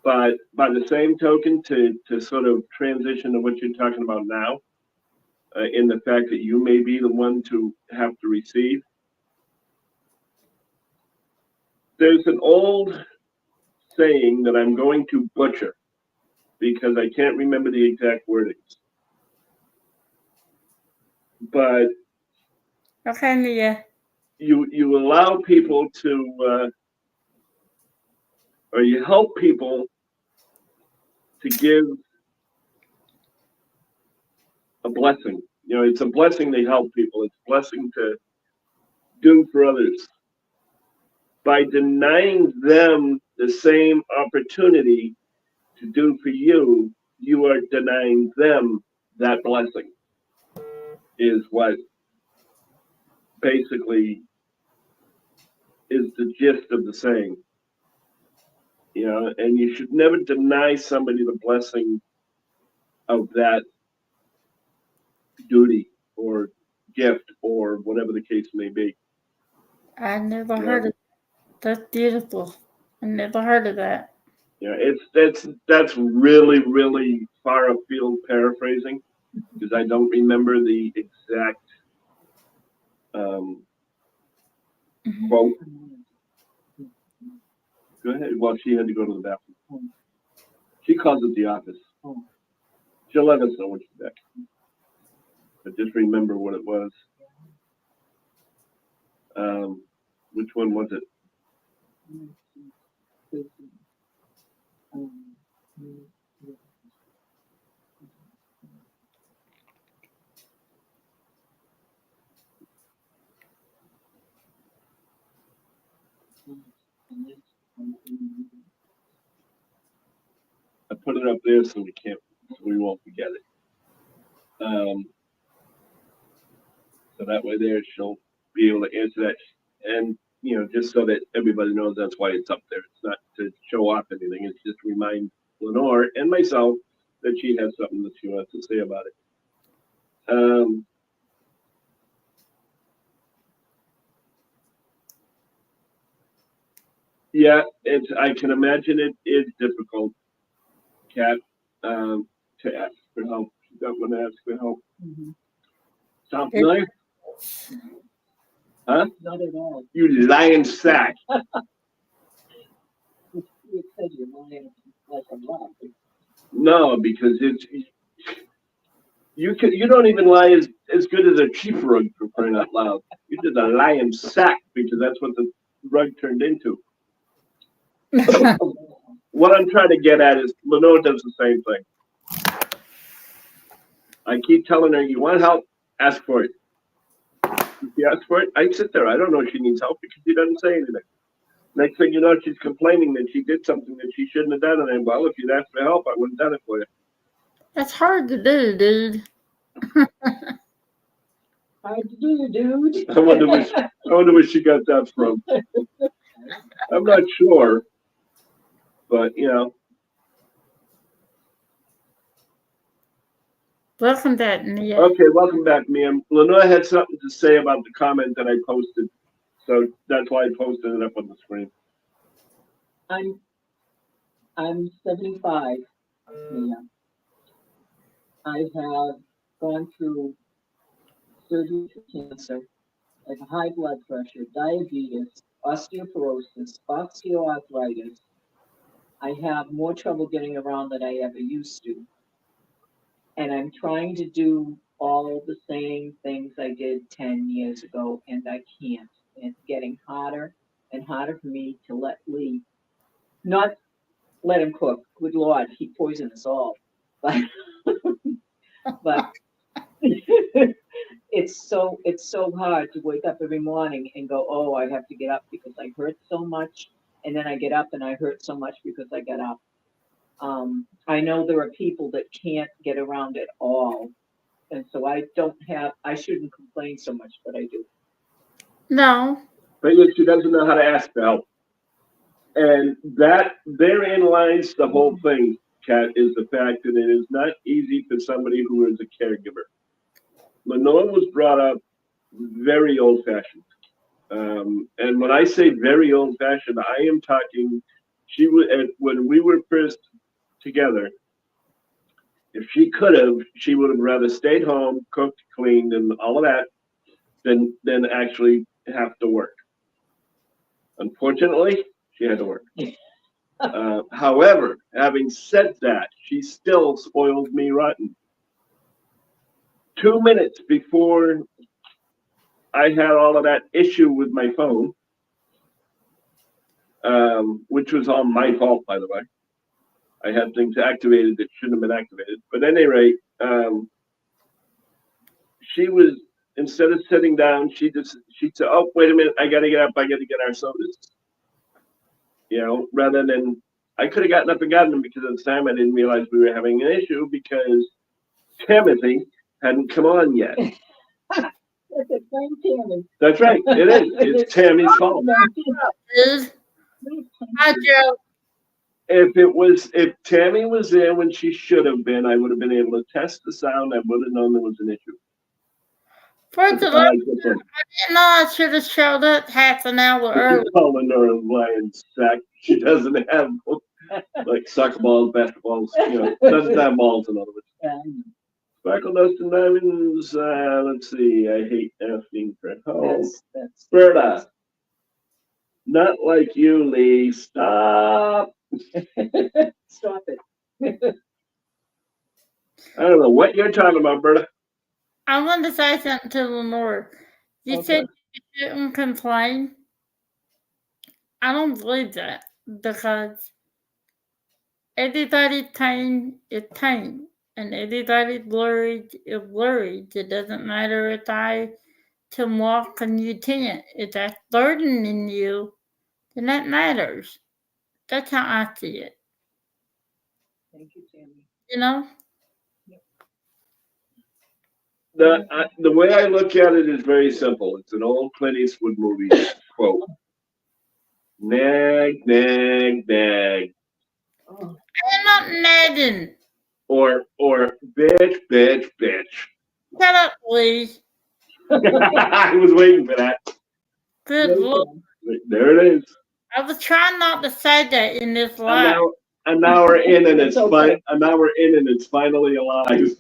But by the same token, to sort of transition to what you're talking about now, in the fact that you may be the one to have to receive, there's an old saying that I'm going to butcher because I can't remember the exact wordings. But Okay, Mia. you allow people to, or you help people to give a blessing. It's a blessing to help people. It's a blessing to do for others. By denying them the same opportunity to do for you, you are denying them that blessing, is what basically is the gist of the saying. And you should never deny somebody the blessing of that duty or gift or whatever the case may be. I never heard of that. That's beautiful. I never heard of that. That's really, really far afield paraphrasing because I don't remember the exact quote. Go ahead. Well, she had to go to the bathroom. She calls it the office. She'll let us know when she's back. But just remember what it was. Which one was it? I put it up there so we won't forget it. So that way there she'll be able to answer that. And, just so that everybody knows that's why it's up there. It's not to show off anything. It's just to remind Lenore and myself that she has something that she wants to say about it. Yeah, I can imagine it is difficult, Kat, to ask for help. She's not going to ask for help. Sound familiar? Huh? Not at all. You lying sack. You said you're lying like a lot. No, because you don't even lie as good as a cheap rug, for crying out loud. You did a lying sack because that's what the rug turned into. What I'm trying to get at is Lenore does the same thing. I keep telling her, you want help, ask for it. If you ask for it, I sit there. I don't know if she needs help because she doesn't say anything. Next thing you know, she's complaining that she did something that she shouldn't have done. And then, well, if you'd asked for help, I would have done it for you. That's hard to do, dude. Hard to do, dude. I wonder where she got that from. I'm not sure, but Welcome back, Mia. Okay, welcome back, Mia. Lenore had something to say about the comment that I posted, so that's why I posted it up on the screen. I'm 75, Mia. I have gone through surgery for cancer. I have high blood pressure, diabetes, osteoporosis, osteoarthritis. I have more trouble getting around than I ever used to. And I'm trying to do all the same things I did 10 years ago, and I can't. It's getting harder and harder for me to let Lee, not let him cook. Good Lord, he poisoned us all. But, but it's so hard to wake up every morning and go, oh, I have to get up because I hurt so much, and then I get up and I hurt so much because I get up. I know there are people that can't get around at all, and so I shouldn't complain so much, but I do. No. But yet she doesn't know how to ask for help. And that therein lies the whole thing, Kat, is the fact that it is not easy for somebody who is a caregiver. Lenore was brought up very old-fashioned. And when I say very old-fashioned, I am talking, she was, when we were first together, if she could have, she would have rather stayed home, cooked, cleaned, and all of that than actually have to work. Unfortunately, she had to work. However, having said that, she still spoiled me rotten. 2 minutes before I had all of that issue with my phone, which was all my fault, by the way. I had things activated that shouldn't have been activated. But at any rate, she was, instead of sitting down, she said, oh, wait a minute, I got to get up, I got to get our sodas. You know, rather than, I could have gotten up and gotten them because at the time I didn't realize we were having an issue because Timothy hadn't come on yet. That's right, it is. It's Tammy's fault. Hi, Joe. If Tammy was there when she should have been, I would have been able to test the sound. I would have known there was an issue. First of all, I didn't know I should have showed up half an hour early. Calling her a lion sack. She doesn't have like soccer balls, basketballs, you know, doesn't have balls in other words. Sparkle Dust and Diamonds, let's see, I hate asking for help. Berta, not like you, Lee, stop. Stop it. I don't know what you're talking about, Berta. I want to say something to Lenore. You said you shouldn't complain. I don't believe that because everybody's pain is pain and everybody's worried is worried. It doesn't matter if I can walk and you can't. If that's burdening you, then that matters. That's how I see it. Thank you, Tammy. You know? The way I look at it is very simple. It's an old Clint Eastwood movie quote. Nag, nag, nag. Oh. I'm not nagging. Or bitch, bitch, bitch. Shut up, Lee. I was waiting for that. Good Lord. There it is. I was trying not to say that in this live. An hour in and it's it's finally alive.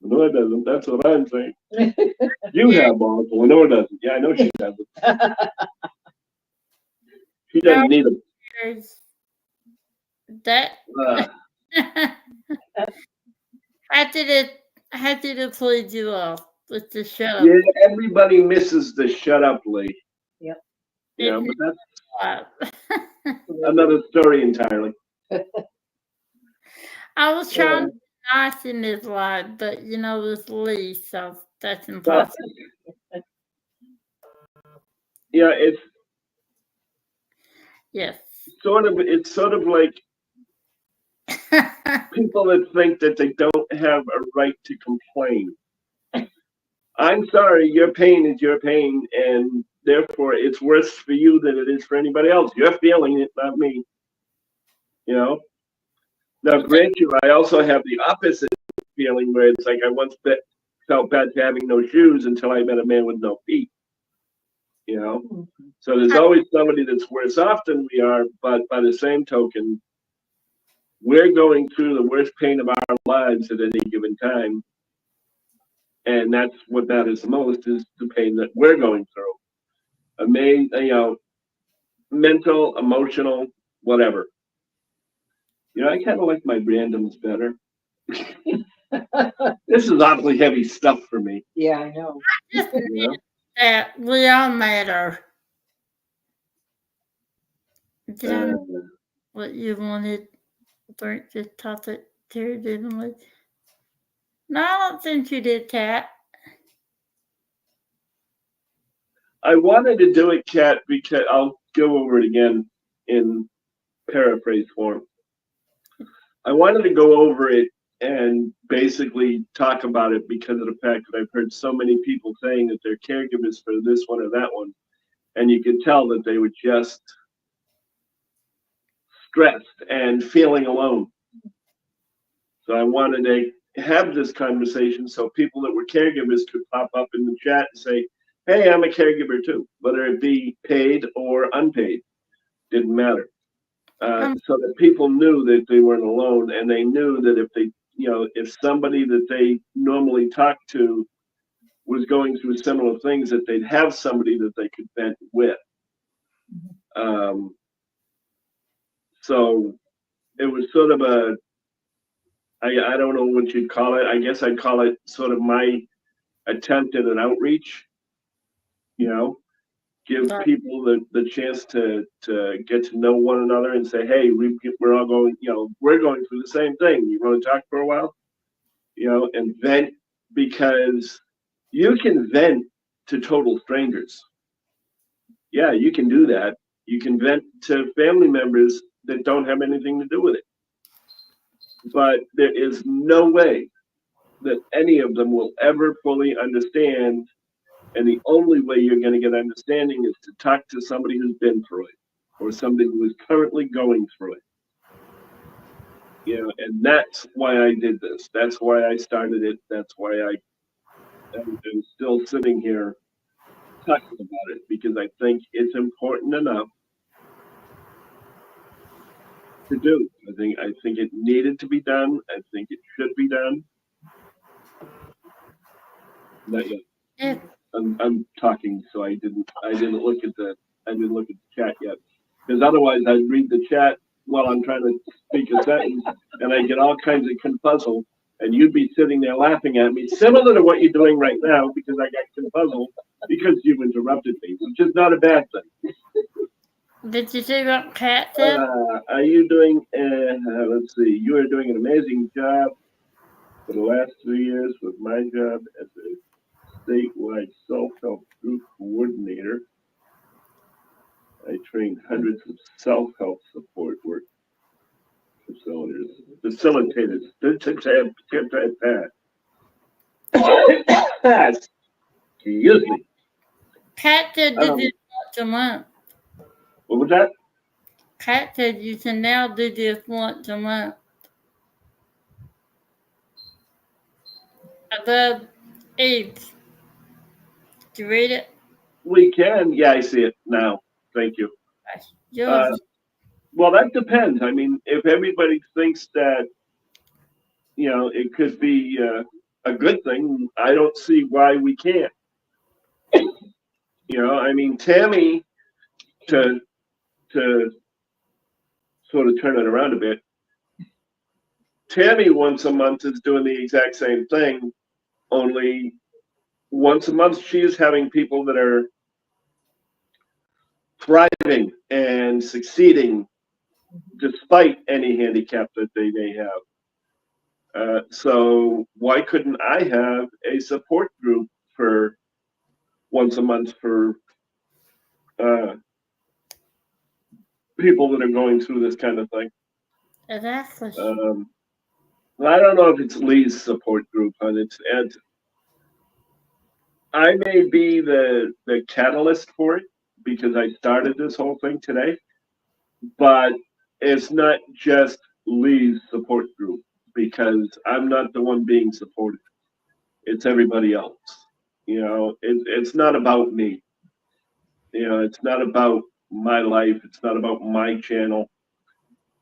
Lenore doesn't. That's what I'm saying. You have balls, but Lenore doesn't. Yeah, I know she doesn't. She doesn't need them. That I did it please you all with the shut up. Yeah, everybody misses the shut up, Lee. Yep. You know, but that's another story entirely. I was trying to be nice in this live, but you know it's Lee, so that's impossible. Yeah, it's yes. It's sort of like people that think that they don't have a right to complain. I'm sorry, your pain is your pain, and therefore it's worse for you than it is for anybody else. You're feeling it, not me. You know? Now, grant you, I also have the opposite feeling where it's like I once felt bad for having no shoes until I met a man with no feet. You know? So there's always somebody that's worse off than we are, but by the same token, we're going through the worst pain of our lives at any given time. And that's what matters the most is the pain that we're going through. Mental, emotional, whatever. I kind of like my randoms better. This is awfully heavy stuff for me. Yeah, I know. Just You know? that we all matter. Did I know Uh, what you wanted? Drink this topic Terry didn't we? No, I don't think you did, Kat. I wanted to do it, Kat, because I'll go over it again in paraphrase form. I wanted to go over it and basically talk about it because of the fact that I've heard so many people saying that they're caregivers for this one or that one, and you could tell that they were just stressed and feeling alone. So I wanted to have this conversation so people that were caregivers could pop up in the chat and say, hey, I'm a caregiver too, whether it be paid or unpaid, didn't matter. So that people knew that they weren't alone, and they knew that if they, if somebody that they normally talk to was going through similar things, that they'd have somebody that they could vent with. So it was sort of I don't know what you'd call it. I guess I'd call it sort of my attempt at an outreach, give people the chance to get to know one another and say, hey, we're all going, we're going through the same thing. You want to talk for a while, and vent, because you can vent to total strangers. Yeah, you can do that. You can vent to family members that don't have anything to do with it. But there is no way that any of them will ever fully understand. And the only way you're going to get understanding is to talk to somebody who's been through it, or somebody who is currently going through it. And that's why I did this. That's why I started it. That's why I am still sitting here talking about it, because I think it's important enough to do. I think it needed to be done. I think it should be done. Not yet. Yeah. I'm talking, so I didn't look at the chat yet, because otherwise I'd read the chat while I'm trying to speak a sentence, and I get all kinds of confuzzled, and you'd be sitting there laughing at me, similar to what you're doing right now, because I got confuzzled because you interrupted me, which is not a bad thing. Did you see what Kat said? Are you doing? Let's see. You are doing an amazing job for the last 3 years with my job as a statewide self-help group coordinator. I trained hundreds of self-help support work facilitators. Excuse me. Kat said do this once a month. What was that? Kat said you can now do this once a month. Above AIDS. Did you read it? We can. Yeah, I see it now. Thank you. Well, that depends. I mean, if everybody thinks that, it could be a good thing, I don't see why we can't. I mean, Tammy, to sort of turn it around a bit, Tammy once a month is doing the exact same thing, only once a month she is having people that are thriving and succeeding despite any handicap that they may have. So why couldn't I have a support group for once a month for people that are going through this kind of thing? Exactly. I don't know if it's Lee's support group, but I may be the catalyst for it because I started this whole thing today, but it's not just Lee's support group, because I'm not the one being supported. It's everybody else. It's not about me. It's not about my life. It's not about my channel.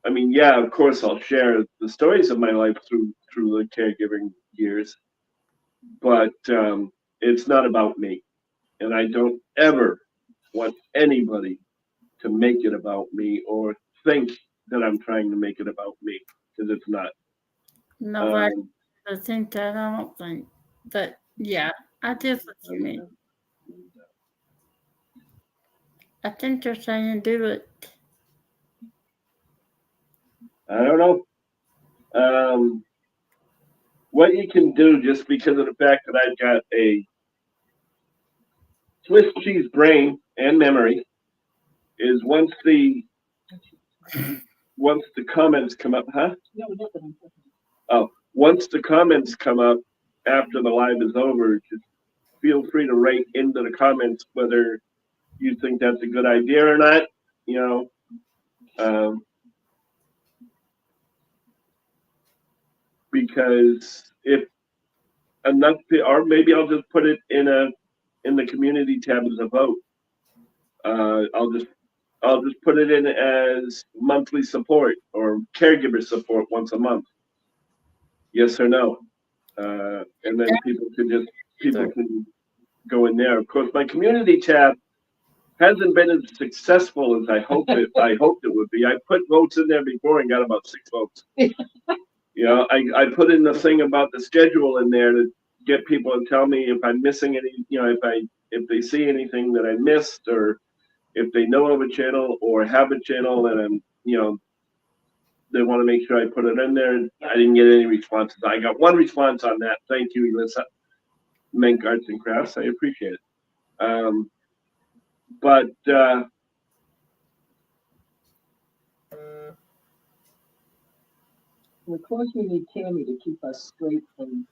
I mean, yeah, of course I'll share the stories of my life through the caregiving years, but it's not about me. And I don't ever want anybody to make it about me or think that I'm trying to make it about me, because it's not. No, I Um, think that I don't think. But yeah, I just what you mean. I think you're saying do it. I don't know. What you can do, just because of the fact that I've got a Swiss cheese brain and memory, is once the comments come up, huh? No, nothing. Oh, once the comments come up after the live is over, just feel free to write into the comments whether you think that's a good idea or not. You know, because if enough, or maybe I'll just put it in the community tab as a vote. I'll just put it in as monthly support or caregiver support once a month. Yes or no, and then people can go in there. Of course, my community tab hasn't been as successful as I hoped it would be. I put votes in there before and got about 6 votes. You know, I put in the thing about the schedule in there to get people to tell me if I'm missing any, you know, if they see anything that I missed, or if they know of a channel or have a channel and they want to make sure I put it in there. I didn't get any responses. I got one response on that. Thank you, Elissa. Mink Arts and Crafts. I appreciate it. But Of course, we need Tammy to keep us straight and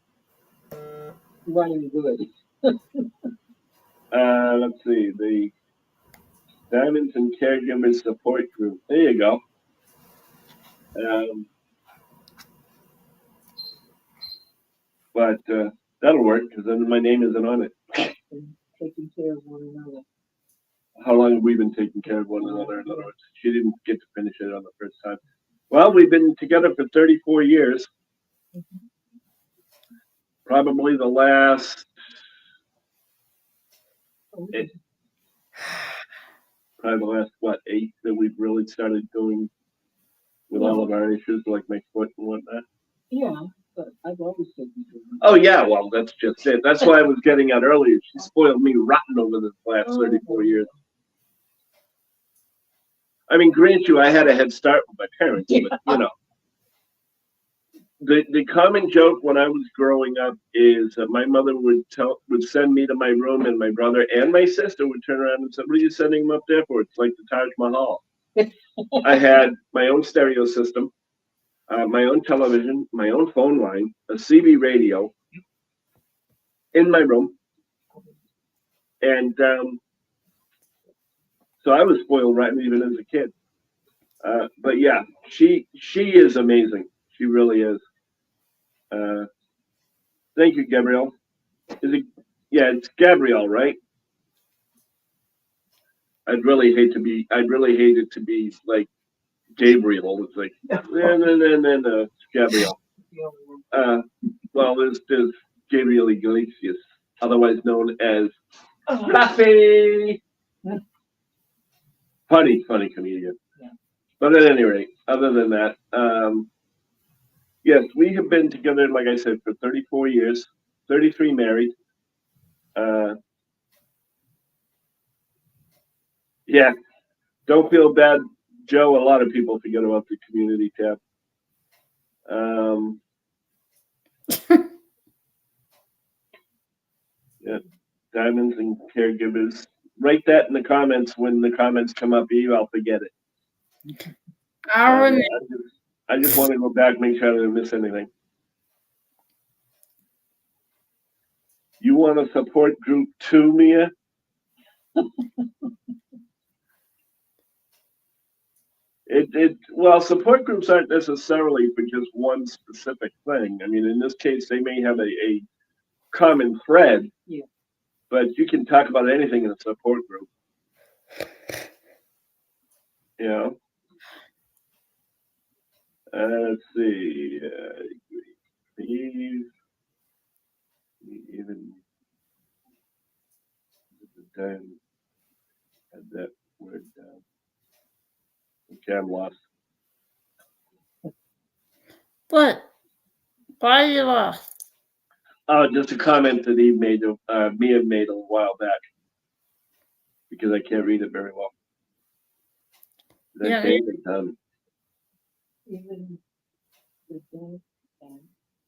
running good. let's see, the Diamonds and Caregivers Support Group. There you go. But that'll work, because then my name isn't on it. And taking care of one another. How long have we been taking care of one another? In other words, she didn't get to finish it on the first time. Well, we've been together for 34 years. Probably the last, what, 8 that we've really started going with all of our issues, like my foot and whatnot. Yeah, but I've always taken care of. Oh yeah, well that's just it. That's why I was getting at earlier. She spoiled me rotten over the last 34 years. I mean, grant you, I had a head start with my parents, but you know. The common joke when I was growing up is that my mother would send me to my room, and my brother and my sister would turn around and say, "What are you sending him up there for? It's like the Taj Mahal." I had my own stereo system, my own television, my own phone line, a CB radio in my room, and so I was spoiled rotten even as a kid. But yeah, she is amazing. She really is. Thank you, Gabrielle. Is it? Yeah, it's Gabrielle, right? I'd really hate it to be like Gabriel. It's like no, it's Gabrielle. Well, there's Gabriel Iglesias, otherwise known as Fluffy. Funny comedian. Yeah. But at any rate, other than that, yes, we have been together, like I said, for 34 years, 33 married. Yeah, don't feel bad, Joe. A lot of people forget about the community tab. Yeah, Diamonds and Caregivers. Write that in the comments when the comments come up. I'll forget it. I just want to go back, make sure I didn't miss anything. You want a support group too, Mia? Well, support groups aren't necessarily for just one specific thing. I mean, in this case, they may have a common thread. Yeah. But you can talk about anything in a support group. You know. Let's see. Even done had that word down. Okay, I'm lost. What? Why you lost? Just a comment that he made, Mia made a while back, because I can't read it very well. Is that Yeah, Dave or Tom? Even the dead and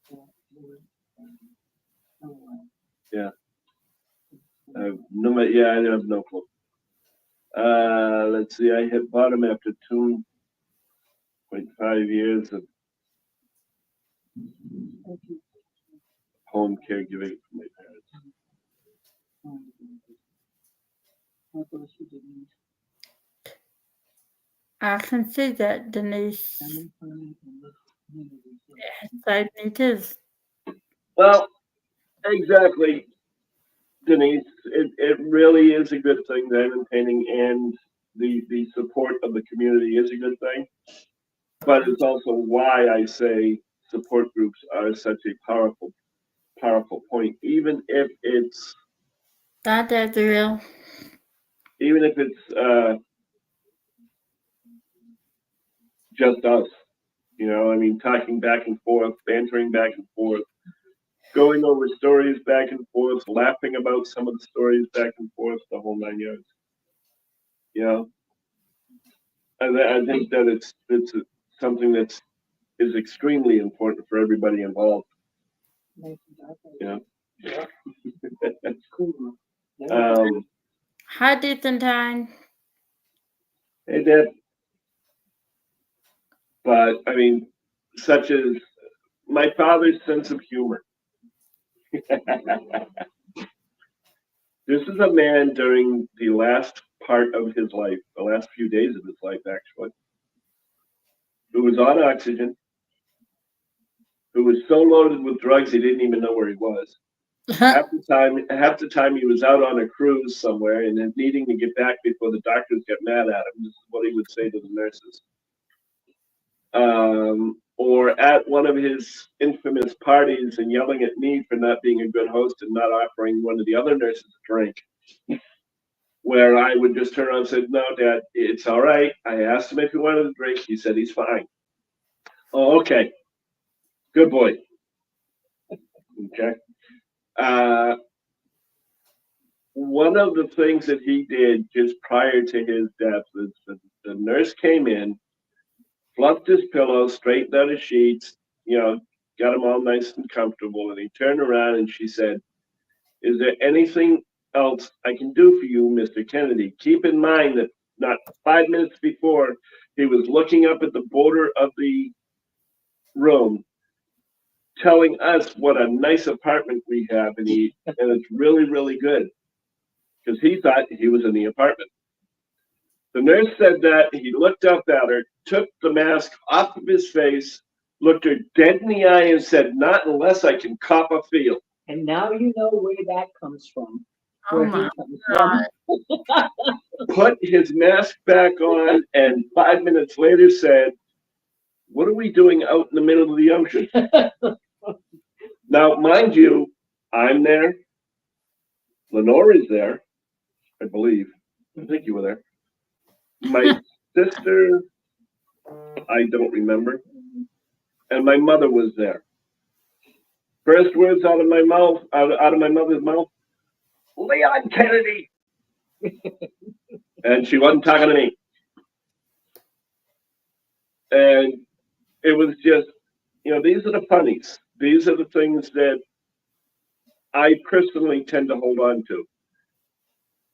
that word and so on. Yeah. I have no clue. Let's see. I hit bottom after 2.5 years of home caregiving for my parents. God bless you, Denise. I can see that, Denise. Coming from you in this community. Side me too. Well, exactly, Denise. It really is a good thing, diamond painting, and the support of the community is a good thing. But it's also why I say support groups are such a powerful point. Not that real. Even if it's just us, I mean, talking back and forth, bantering back and forth, going over stories back and forth, laughing about some of the stories back and forth, the whole 9 yards. You know, I think that it's something that is extremely important for everybody involved. You Yeah, it's cool. Hi, Deacon. Hey, Deb. But I mean, such as my father's sense of humor. This is a man during the last part of his life, the last few days of his life, actually, who was on oxygen, who was so loaded with drugs he didn't even know where he was. Half the time he was out on a cruise somewhere and then needing to get back before the doctors get mad at him. This is what he would say to the nurses. Or at one of his infamous parties and yelling at me for not being a good host and not offering one of the other nurses a drink. Where I would just turn around and say, "No, Dad, it's all right. I asked him if he wanted a drink. He said he's fine." "Oh, okay. Good boy." Okay. Uh, One of the things that he did just prior to his death was the nurse came in, fluffed his pillow, straightened out his sheets, got him all nice and comfortable, and he turned around and she said, "Is there anything else I can do for you, Mr. Kennedy? Keep in mind that not 5 minutes before, he was looking up at the border of the room, telling us what a nice apartment we have, and it's really, really good, because he thought he was in the apartment." The nurse said that. He looked up at her, took the mask off of his face, looked her dead in the eye, and said, "Not unless I can cop a feel." And now you know where that comes from. Oh Where he my comes God. from. Put his mask back on, and 5 minutes later said, "What are we doing out in the middle of the ocean?" Now, mind you, I'm there. Lenore is there, I believe. I think you were there. My sister, I don't remember. And my mother was there. First words out of my mouth, out of my mother's mouth, "Leon Kennedy." And she wasn't talking to me. And it was just, these are the funnies. These are the things that I personally tend to hold on to.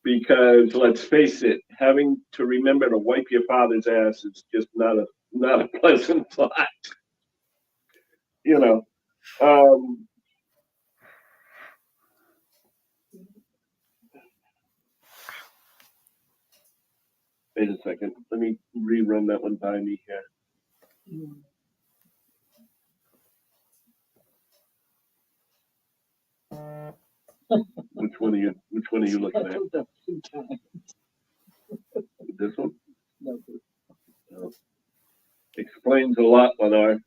Because let's face it, having to remember to wipe your father's ass is just not a pleasant thought. You know. Wait a second. Let me rerun that one by me here. Which one are you looking at? This one? No. No. Explains a lot, Lenore.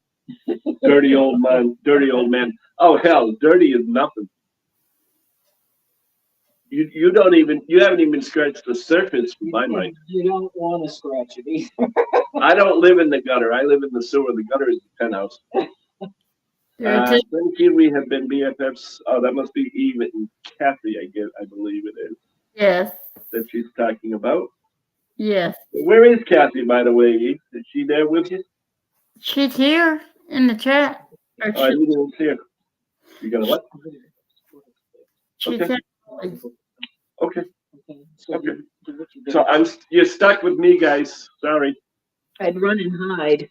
Dirty old man. Oh hell, dirty is nothing. You haven't even scratched the surface in my mind. You don't want to scratch it either. I don't live in the gutter. I live in the sewer. The gutter is the penthouse. There's Thank you. We have been BFFs. Oh, that must be Eve and Kathy. I believe it is yes, that she's talking about. yes. Where is Kathy, by the way, Eve? Is she there with you? She's here in the chat. Or Oh, I didn't even see her. You got a what? she's Okay. actually- Okay. Okay, so Okay. do what you So do. you're stuck with me, guys. Sorry. I'd run and hide.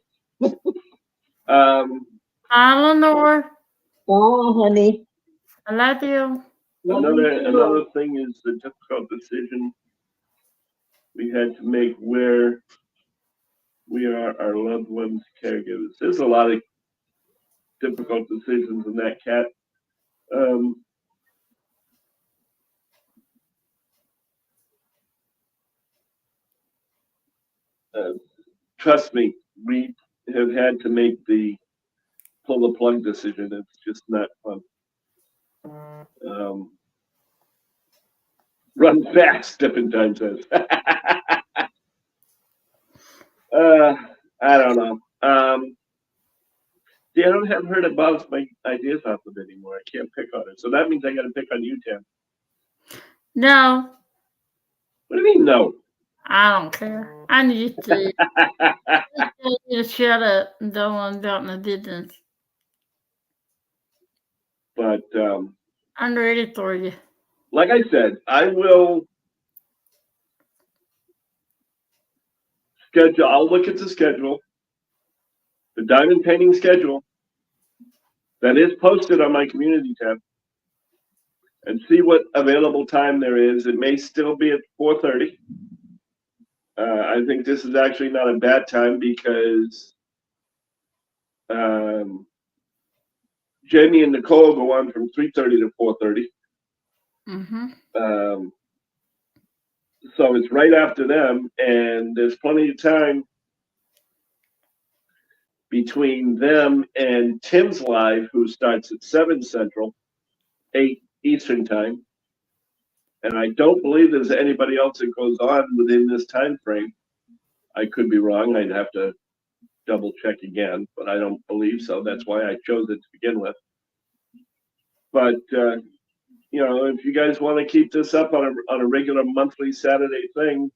Um, Hi, Lenore. Oh, honey. I love you. Love you too. another thing is the difficult decision we had to make where we are our loved ones' caregivers. There's a lot of difficult decisions in that cat. Um, uh, Trust me, we have had to make the pull the plug decision. It's just not fun. Run fast, Dippentime says. I don't know. See, I don't have her to bounce my ideas off of anymore. I can't pick on her. So that means I got to pick on you, Tim. No, What do you mean, no? I don't care. I need to tell you to shut up and don't want about my business. But I'm ready for you. like I said, I will schedule. I'll look at the schedule, the diamond painting schedule that is posted on my community tab, and see what available time there is. It may still be at 4:30. I think this is actually not a bad time because Jamie and Nicole go on from 3:30 to 4:30. Mm-hmm. So it's right after them, and there's plenty of time between them and Tim's live, who starts at 7 Central, 8 Eastern time. And I don't believe there's anybody else that goes on within this time frame. I could be wrong. I'd have to double check again, but I don't believe so. That's why I chose it to begin with. But if you guys want to keep this up on a regular monthly Saturday thing,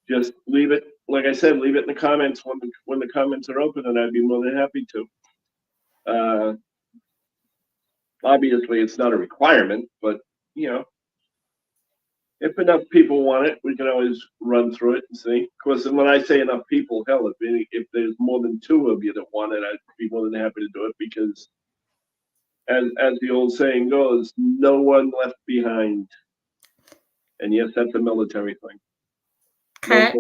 just leave it. Like I said, leave it in the comments when the comments are open, and I'd be more than happy to. Obviously, it's not a requirement, but if enough people want it, we can always run through it and see. Of course, when I say enough people, hell, if there's more than 2 of you that want it, I'd be more than happy to do it because, as the old saying goes, no one left behind. And yes, that's a military thing. Okay.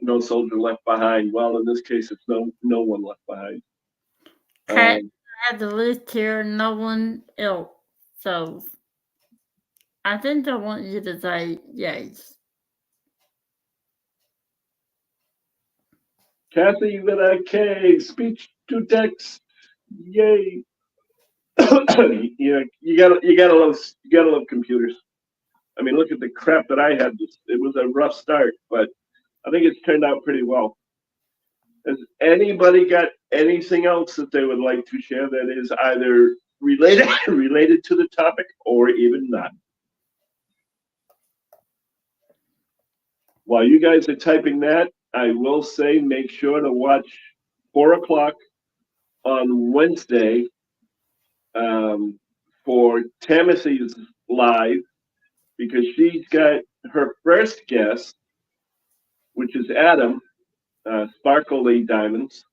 No soldier left behind. Well, in this case, it's no one left behind. Okay. I have the list here, no one else. So I think I want you to say yes. Kathy, you got a K, speech to text, yay! you gotta love computers. I mean, look at the crap that I had. It was a rough start, but I think it's turned out pretty well. Has anybody got anything else that they would like to share that is either related to the topic or even not? While you guys are typing that, I will say make sure to watch 4 o'clock on Wednesday for Tamassy's live because she's got her first guest, which is Adam, Sparkly Diamonds,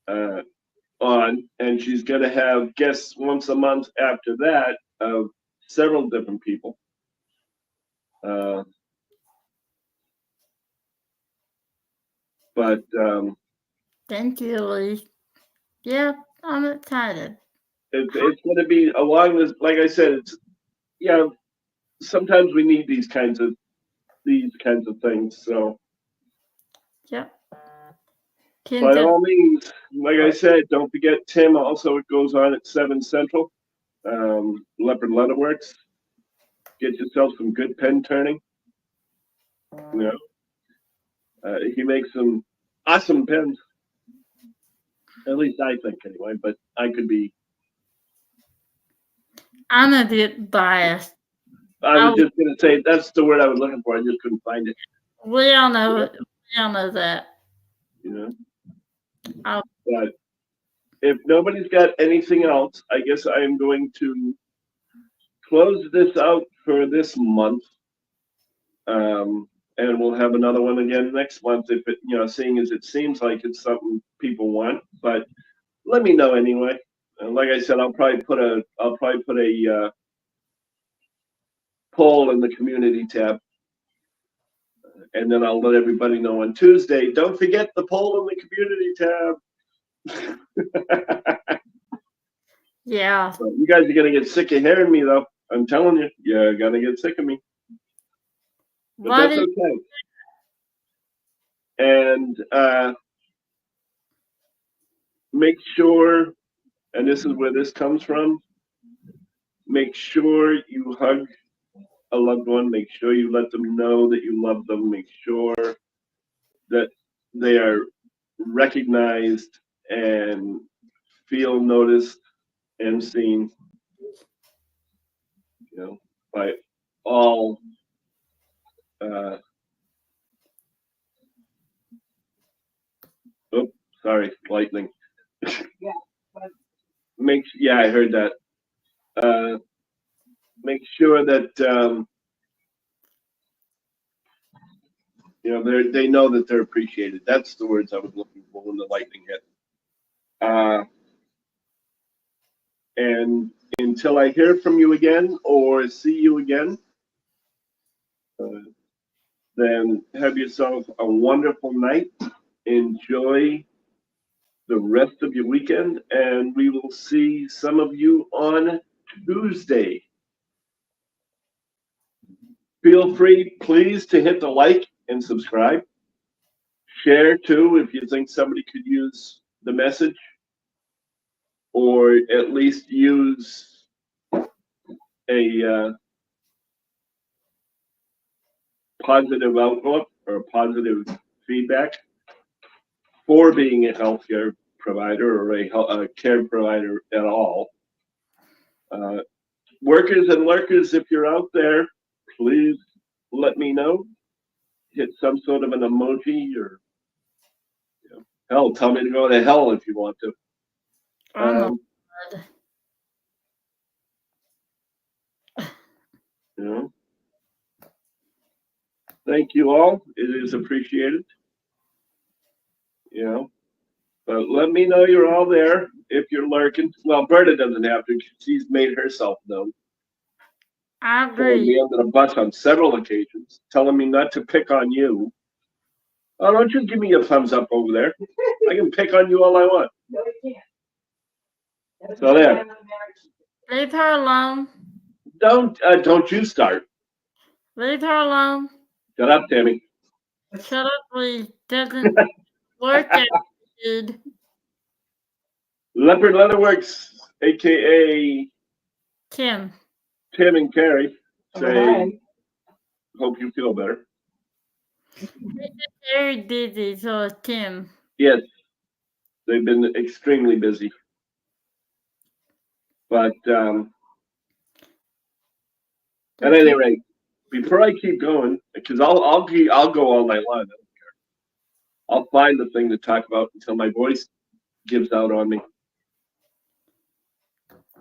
on, and she's going to have guests once a month after that of several different people. But Thank you, Lee. Yeah, I'm excited. it's going to be along this. Like I said, sometimes we need these kinds of things. So Yep. by all means, like I said, don't forget Tim. Also, it goes on at 7 Central. Leopard Leatherworks. Get yourself some good pen turning. He makes some awesome pens. At least I think anyway, but I could be. I'm a bit biased. I was just going to say, that's the word I was looking for. I just couldn't find it, We all know. We all know that. you know. I'll- But if nobody's got anything else, I guess I am going to close this out for this month. And we'll have another one again next month if it, seeing as it seems like it's something people want. But let me know anyway. Like I said, I'll probably put a poll in the community tab, and then I'll let everybody know on Tuesday. Don't forget the poll in the community tab. yeah. So you guys are gonna get sick of hearing me, though. I'm telling you, you're gonna get sick of me. But What that's is, okay. And make sure, and this is where this comes from, make sure you hug a loved one. Make sure you let them know that you love them. Make sure that they are recognized and feel noticed and seen, by all. Oh, sorry, lightning. Yeah, I heard that. Make sure that they know that they're appreciated. That's the words I was looking for when the lightning hit. And until I hear from you again or see you again, then have yourself a wonderful night. Enjoy the rest of your weekend, and we will see some of you on Tuesday. Feel free, please, to hit the like and subscribe. Share too if you think somebody could use the message, or at least use a positive outlook or positive feedback for being a healthcare provider or a care provider at all. Workers and lurkers, if you're out there, please let me know. Hit some sort of an emoji, or hell, tell me to go to hell if you want to. oh my Um, God. Thank you all. It is appreciated. But let me know you're all there if you're lurking. Well, Berta doesn't have to. She's made herself known. I Throwing me agree. under the bus on several occasions, telling me not to pick on you. Oh, don't you give me a thumbs up over there. I can pick on you all I want. No, you can't. So there. Leave her alone. Don't you start. Leave her alone. Shut up, Tammy. Shut up, please. Doesn't work out good. Leopard Leatherworks, aka Tim. Tim and Carrie, say, Alright. hope you feel better. Very busy, so it's Tim. Yes, they've been extremely busy. But at any rate, before I keep going, because I'll go all night long. I don't care. I'll find the thing to talk about until my voice gives out on me.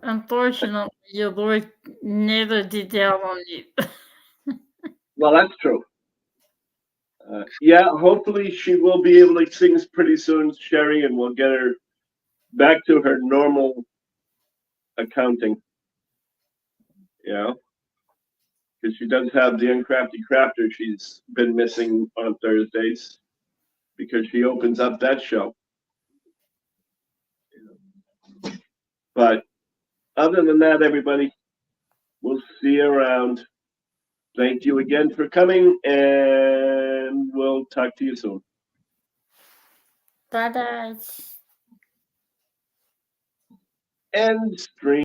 Unfortunately, your voice never did out on you. Well, that's true. Yeah, hopefully she will be able to sing pretty soon, Sherry, and we'll get her back to her normal accounting. Because she does have the Uncrafty Crafter she's been missing on Thursdays because she opens up that show. But other than that, everybody, we'll see you around. Thank you again for coming, and we'll talk to you soon. Bye, guys. End stream.